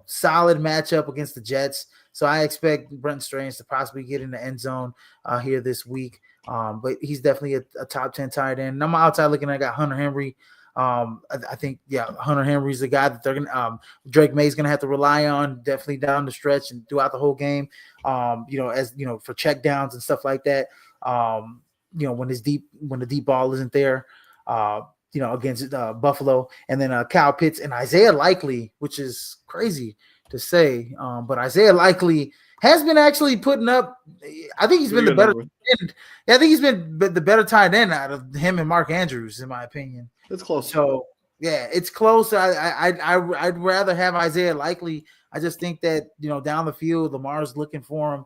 solid matchup against the Jets, so I expect Brenton Strange to possibly get in the end zone here this week. But he's definitely a top 10 tight end. And I'm outside looking. I got Hunter Henry. I think Hunter Henry's the guy that they're gonna Drake May's gonna have to rely on definitely down the stretch and throughout the whole game. For check downs and stuff like that. When the deep ball isn't there. Against Buffalo, and then Kyle Pitts and Isaiah Likely, which is crazy to say, but Isaiah Likely has been actually putting up. I think he's been the better end. Yeah, I think he's been the better tight end out of him and Mark Andrews, in my opinion. It's close. So it's close. I'd rather have Isaiah Likely. I just think that down the field, Lamar's looking for him.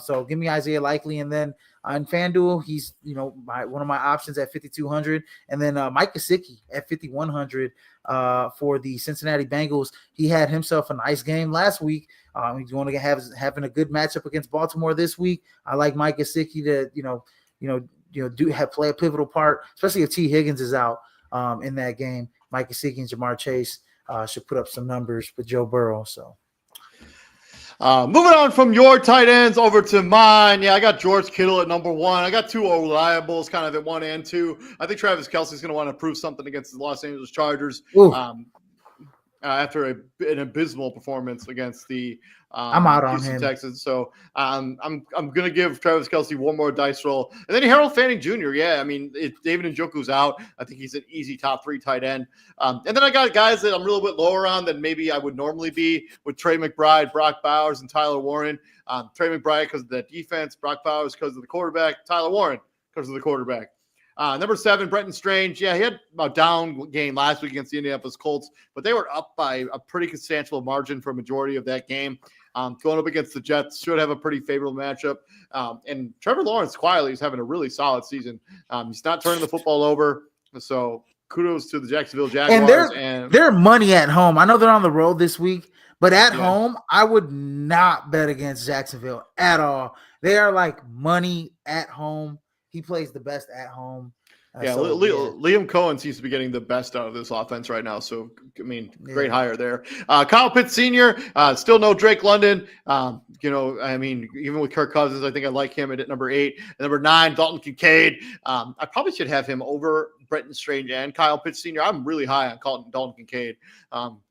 So give me Isaiah Likely, and then on FanDuel, he's one of my options at 5,200, and then Mike Gesicki at 5,100 for the Cincinnati Bengals. He had himself a nice game last week. He's going to having a good matchup against Baltimore this week. I like Mike Gesicki to play a pivotal part, especially if T. Higgins is out in that game. Mike Gesicki and Jamar Chase should put up some numbers with Joe Burrow. So. Moving on from your tight ends over to mine. Yeah, I got George Kittle at number 1. I got 2 reliables kind of at 1 and 2. I think Travis Kelce's going to want to prove something against the Los Angeles Chargers after an abysmal performance against the I'm out on Houston him. Texans. So I'm going to give Travis Kelce one more dice roll. And then Harold Fanning Jr. Yeah, I mean, if David Njoku's out, I think he's an easy top 3 tight end. And then I got guys that I'm a little bit lower on than maybe I would normally be with Trey McBride, Brock Bowers, and Tyler Warren. Trey McBride because of the defense, Brock Bowers because of the quarterback, Tyler Warren because of the quarterback. Number 7, Brenton Strange. Yeah, he had a down game last week against the Indianapolis Colts, but they were up by a pretty substantial margin for a majority of that game. Going up against the Jets should have a pretty favorable matchup. And Trevor Lawrence quietly is having a really solid season. He's not turning the football over. So kudos to the Jacksonville Jaguars. And they're money at home. I know they're on the road this week, but at home, I would not bet against Jacksonville at all. They are like money at home. He plays the best at home. Yeah, So Liam Cohen seems to be getting the best out of this offense right now. So, I mean, great yeah. hire there. Kyle Pitts Sr., still no Drake London. I mean, even with Kirk Cousins, I think I like him at number 8. At number 9, Dalton Kincaid. I probably should have him over Brenton Strange and Kyle Pitts Sr. I'm really high on Dalton Kincaid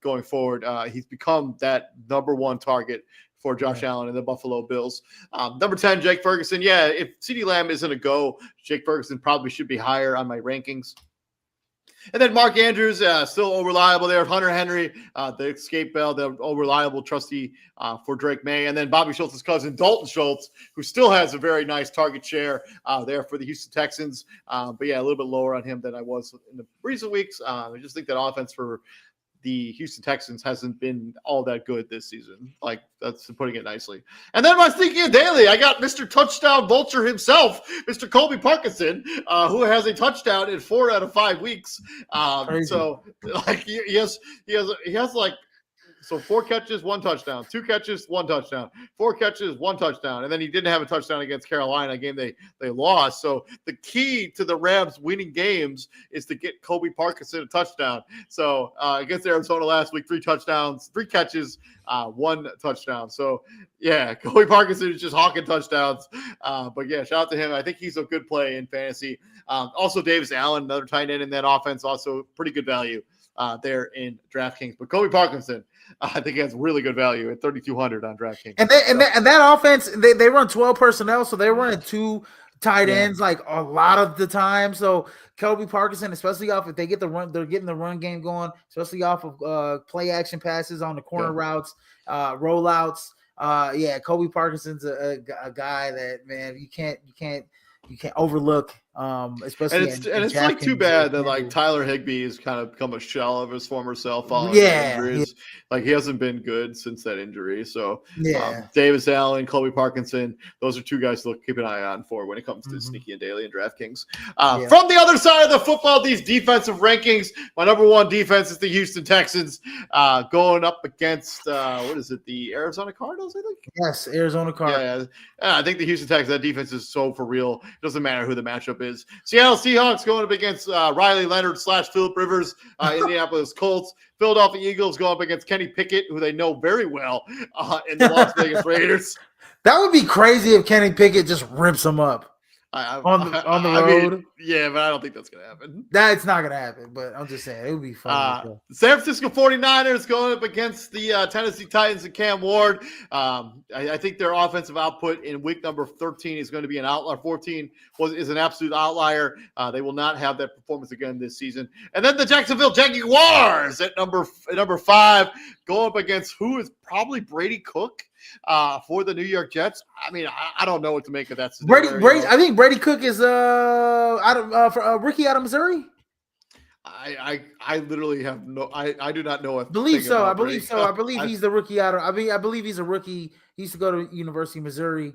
going forward. He's become that number 1 target for Josh Allen and the Buffalo Bills. Number 10, Jake Ferguson. Yeah, if CeeDee Lamb isn't a go, Jake Ferguson probably should be higher on my rankings. And then Mark Andrews, still reliable there. Hunter Henry, the escape bell, the reliable trustee for Drake May. And then Bobby Schultz's cousin, Dalton Schultz, who still has a very nice target share there for the Houston Texans. But yeah, a little bit lower on him than I was in the recent weeks. I just think that offense for the Houston Texans hasn't been all that good this season. Like, that's putting it nicely. And then my sneaky and daily, I got Mr. Touchdown Vulture himself, Mr. Colby Parkinson, who has a touchdown in 4 out of 5 weeks. So like he has like, so 4 catches, 1 touchdown, 2 catches, 1 touchdown, 4 catches, 1 touchdown. And then he didn't have a touchdown against Carolina, a game they lost. So the key to the Rams winning games is to get Colby Parkinson a touchdown. So against Arizona last week, 3 touchdowns, 3 catches, 1 touchdown. So yeah, Colby Parkinson is just hawking touchdowns. But yeah, shout out to him. I think he's a good play in fantasy. Also Davis Allen, another tight end in that offense, also pretty good value there in DraftKings. But Colby Parkinson, I think he has really good value at 3,200 on DraftKings. And that offense, they run 12 personnel, so they're running 2 tight ends like a lot of the time. So Colby Parkinson, especially off if they get the run, they're getting the run game going, especially off of play action passes on the corner routes, rollouts. Colby Parkinson's a guy that, man, you can't overlook. Especially it's like too bad that like Tyler Higbee has kind of become a shell of his former self following injuries. Like he hasn't been good since that injury. So Davis Allen, Colby Parkinson, those are 2 guys to keep an eye on for when it comes to sneaky and daily and DraftKings. From the other side of the football, these defensive rankings, my number 1 defense is the Houston Texans, going up against the Arizona Cardinals, I think. Yes, Arizona Cardinals. Yeah, I think the Houston Texans, that defense is so for real. It doesn't matter who the matchup is. Seattle Seahawks going up against Riley Leonard / Phillip Rivers, Indianapolis Colts. Philadelphia Eagles going up against Kenny Pickett, who they know very well, in the Las Vegas Raiders. That would be crazy if Kenny Pickett just rips them up on the road. Mean, yeah, but I don't think that's going to happen. That's not going to happen, but I'm just saying it would be fun. San Francisco 49ers going up against the Tennessee Titans and Cam Ward. I think their offensive output in week number 13 is going to be an outlier. 14 is an absolute outlier. They will not have that performance again this season. And then the Jacksonville Jaguars at number 5 going up against who is probably Brady Cook for the New York Jets. I mean, I don't know what to make of that. Brady, I think Brady Cook is rookie out of Missouri. I literally have I do not know. I believe so. I believe he's the rookie out of. I believe he's a rookie. He used to go to University of Missouri.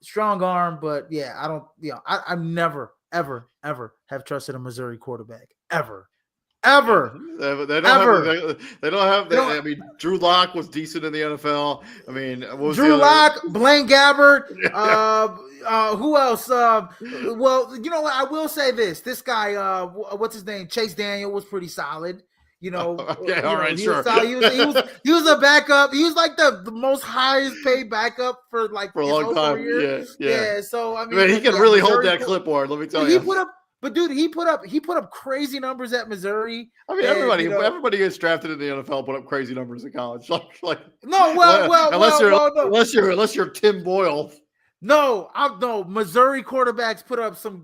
Strong arm, but yeah, I don't. I never ever have trusted a Missouri quarterback ever. They don't have. I mean, Drew Lock was decent in the NFL. I mean, Drew Lock, Blaine Gabbert. Who else? Well, you know what? I will say this. This guy, what's his name? Chase Daniel was pretty solid. You know. Okay, all right, sure. He was a backup. He was like the most highest paid backup for a long time. Yeah. So I mean, he can really hold that clipboard. Let me tell you. But dude, he put up crazy numbers at Missouri. I mean, everybody gets drafted in the NFL put up crazy numbers in college. Unless you're Tim Boyle. No, Missouri quarterbacks put up some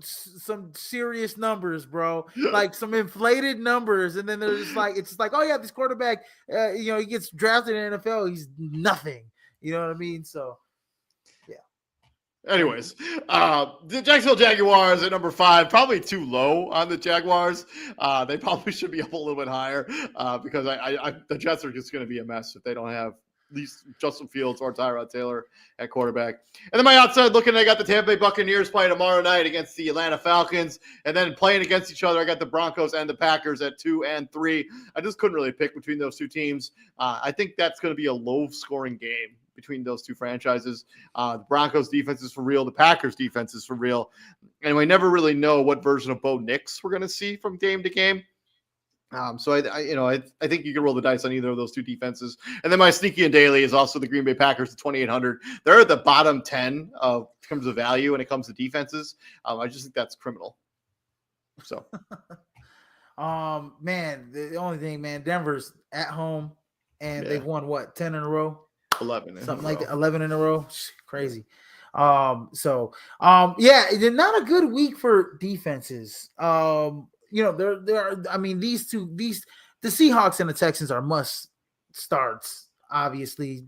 serious numbers, bro. Like some inflated numbers, and then they're just like, it's like, oh yeah, this quarterback, he gets drafted in the NFL, he's nothing. You know what I mean? So. Anyways, the Jacksonville Jaguars at number 5, probably too low on the Jaguars. They probably should be up a little bit higher because the Jets are just going to be a mess if they don't have at least Justin Fields or Tyrod Taylor at quarterback. And then my outside looking, I got the Tampa Bay Buccaneers playing tomorrow night against the Atlanta Falcons. And then playing against each other, I got the Broncos and the Packers at 2 and 3. I just couldn't really pick between those 2 teams. I think that's going to be a low-scoring game between those two franchises. The Broncos defense is for real. The Packers defense is for real. And we never really know what version of Bo Nix we're going to see from game to game. So I think you can roll the dice on either of those two defenses. And then my sneaky and daily is also the Green Bay Packers at 2,800. They're at the bottom 10 in terms of value when it comes to defenses. I just think that's criminal. So, man, the only thing, man, Denver's at home and they've won what, 10 in a row? 11, something like that. 11 in a row. Crazy. Yeah, not a good week for defenses. There are, I mean, the Seahawks and the Texans are must starts, obviously.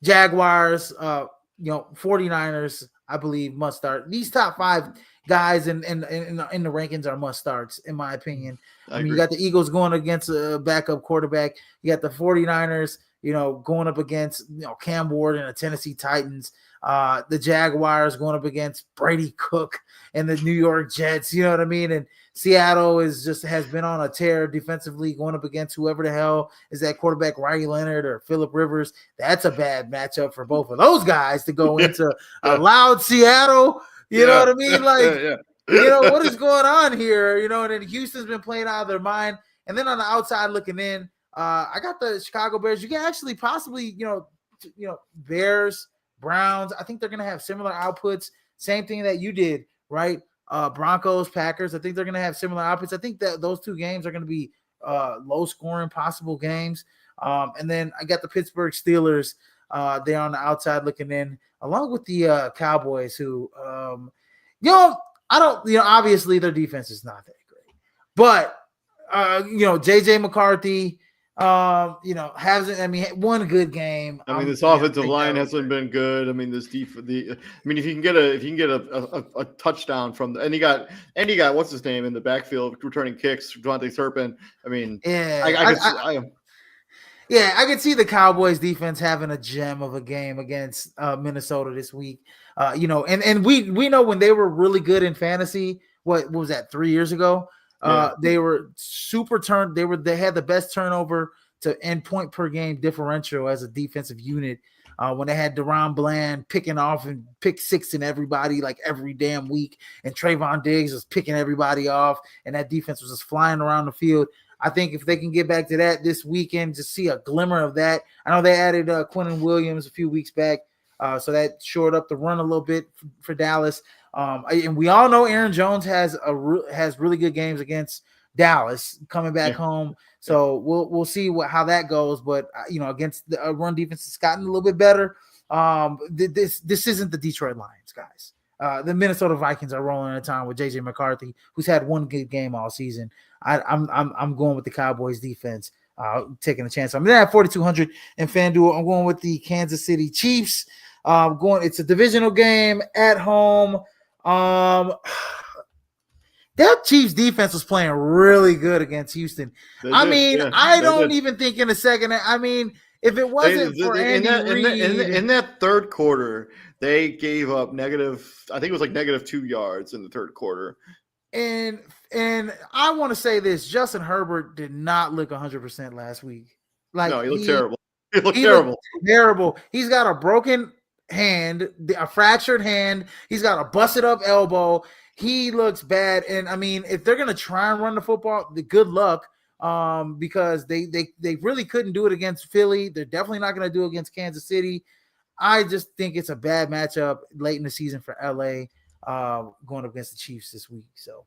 Jaguars, 49ers, I believe, must start. These top 5 guys in the rankings are must starts, in my opinion. I mean, you got the Eagles going against a backup quarterback. You got the 49ers, going up against Cam Ward and the Tennessee Titans. The Jaguars going up against Brady Cook and the New York Jets. You know what I mean? And Seattle has been on a tear defensively, going up against whoever the hell is that quarterback, Riley Leonard or Phillip Rivers. That's a bad matchup for both of those guys to go into a loud Seattle. You know what I mean? Like, what is going on here? And then Houston's been playing out of their mind. And then on the outside looking in, I got the Chicago Bears. You can actually possibly, Bears, Browns. I think they're going to have similar outputs. Same thing that you did, right? Broncos, Packers. I think they're going to have similar outputs. I think that those two games are going to be low scoring possible games. And then I got the Pittsburgh Steelers. They're on the outside looking in, along with the Cowboys, who, obviously their defense is not that great, but JJ McCarthy, one good game. This offensive line hasn't been good. If you can get a touchdown and you got what's his name in the backfield returning kicks, Devontae Turpin. I could see the Cowboys defense having a gem of a game against Minnesota this week. And we know when they were really good in fantasy, what was that, 3 years ago? They were super they had the best turnover to end point per game differential as a defensive unit. When they had Deron Bland picking off and pick six in everybody like every damn week, and Trayvon Diggs was picking everybody off, and that defense was just flying around the field. I think if they can get back to that this weekend, just see a glimmer of that. I know they added Quinnen Williams a few weeks back, so that shored up the run a little bit for Dallas. And we all know Aaron Jones has really good games against Dallas coming back home. So we'll see how that goes. But against the run defense, it's gotten a little bit better. This isn't the Detroit Lions, guys. The Minnesota Vikings are rolling in a time with JJ McCarthy, who's had one good game all season. I'm going with the Cowboys defense, taking a chance. I'm gonna have 4,200 in FanDuel. I'm going with the Kansas City Chiefs. It's a divisional game at home. That Chiefs defense was playing really good against Houston. I don't even think in a second. If it wasn't for Andy Reid, in that third quarter, they gave up -2 yards in the third quarter. And I want to say this: Justin Herbert did not look 100% last week. No, he looked terrible. He looked terrible. Terrible. He's got a broken hand, a fractured hand. He's got a busted up elbow. He looks bad. And if they're gonna try and run the football, good luck. Because they really couldn't do it against Philly. They're definitely not gonna do it against Kansas City. I just think it's a bad matchup late in the season for LA, going up against the Chiefs this week. So.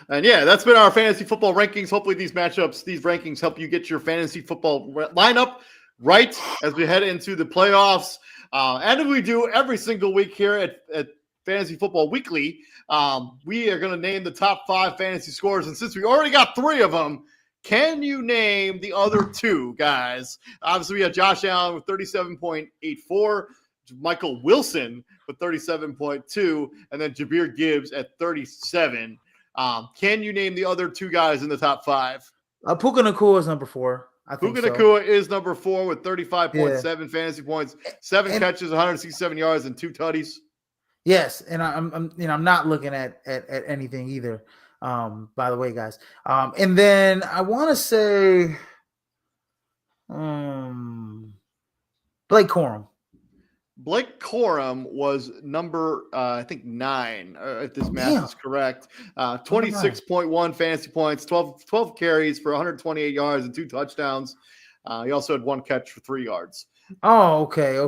And that's been our fantasy football rankings. Hopefully these rankings help you get your fantasy football lineup right as we head into the playoffs. And we do every single week here at Fantasy Football Weekly, we are going to name the top 5 fantasy scorers. And since we already got 3 of them, can you name the other 2 guys? Obviously, we have Josh Allen with 37.84, Michael Wilson with 37.2, and then Jahmyr Gibbs at 37. Can you name the other 2 guys in the top 5? Puka Nacua is number 4. Puka Nacua is number 4 with 35.7 fantasy points, 7 catches, 167 yards, and 2 tutties. Yes, and I'm not looking at anything either. By the way, guys. And then I want to say, Blake Corum. Blake Corum was number, I think 9, if this math is correct. 26.1 fantasy points, 12 carries for 128 yards and 2 touchdowns. He also had 1 catch for 3 yards. Oh, okay.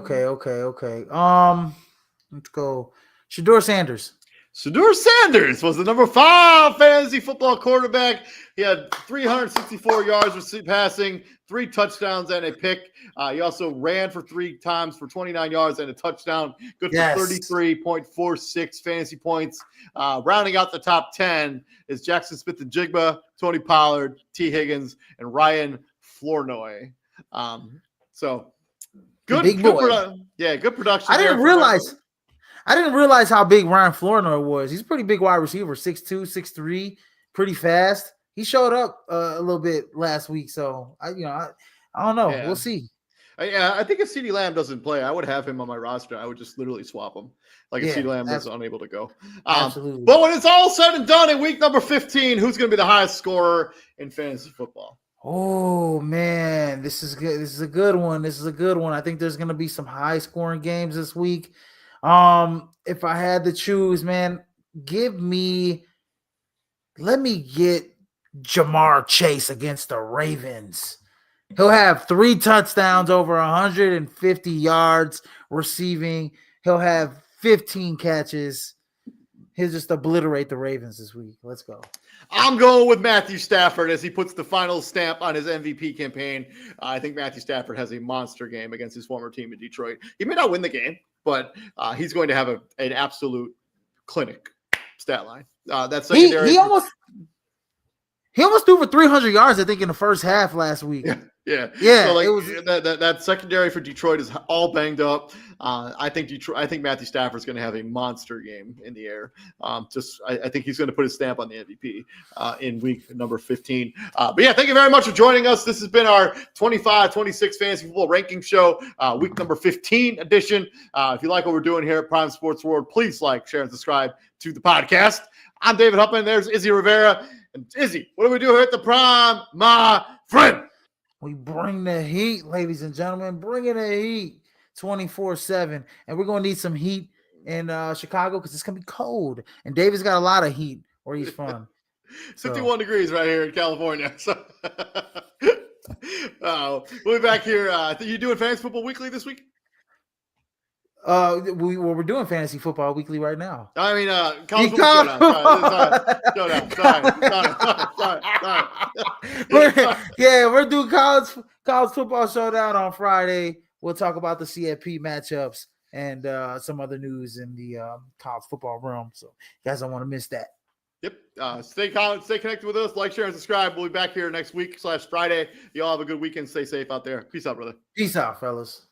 Let's go. Shedeur Sanders. Shedeur Sanders was the number 5 fantasy football quarterback. He had 364 yards passing, 3 touchdowns and a pick. He also ran for 3 times for 29 yards and a touchdown. Good for 33.46 fantasy points. Rounding out the top 10 is Jackson Smith-Njigba, Tony Pollard, T. Higgins, and Ryan Flournoy. So good, big boy. Good production. I didn't realize how big Ryan Flournoy was. He's a pretty big wide receiver, 6'2", 6'3", pretty fast. He showed up a little bit last week, so I don't know. Yeah. We'll see. I think if CeeDee Lamb doesn't play, I would have him on my roster. I would just literally swap him. If CeeDee Lamb is unable to go. Absolutely. But when it's all said and done in week number 15, who's going to be the highest scorer in fantasy football? Oh man, this is good. This is a good one. I think there's going to be some high scoring games this week. If I had to choose, man, let me get Jamar Chase against the Ravens. He'll have 3 touchdowns, over 150 yards receiving. He'll have 15 catches. He'll just obliterate the Ravens this week. Let's go. I'm going with Matthew Stafford as he puts the final stamp on his MVP campaign. I think Matthew Stafford has a monster game against his former team in Detroit. He may not win the game, but he's going to have an absolute clinic stat line. That secondary. He almost threw for 300 yards, I think, in the first half last week. Yeah. So it was that secondary for Detroit is all banged up. I think Matthew Stafford's going to have a monster game in the air. I think he's going to put his stamp on the MVP in week number 15. But yeah, thank you very much for joining us. This has been our 25-26 fantasy football ranking show, week number 15 edition. If you like what we're doing here at Prime Sports World, please like, share, and subscribe to the podcast. I'm David Huppman. There's Izzy Rivera. And Izzy, what do we do here at the Prime, my friend? We bring the heat, ladies and gentlemen. Bring in the heat 24/7. And we're going to need some heat in Chicago because it's going to be cold. And David's got a lot of heat where he's from. 51 degrees right here in California. So we'll be back here. You doing Fantasy Football Weekly this week? We're doing Fantasy Football Weekly right now. I mean, college football showdown. Sorry. We're doing college football showdown on Friday. We'll talk about the CFP matchups and some other news in the college football realm. So you guys don't want to miss that. Yep. Stay connected with us. Like, share, and subscribe. We'll be back here next week /Friday. You all have a good weekend. Stay safe out there. Peace out, brother. Peace out, fellas.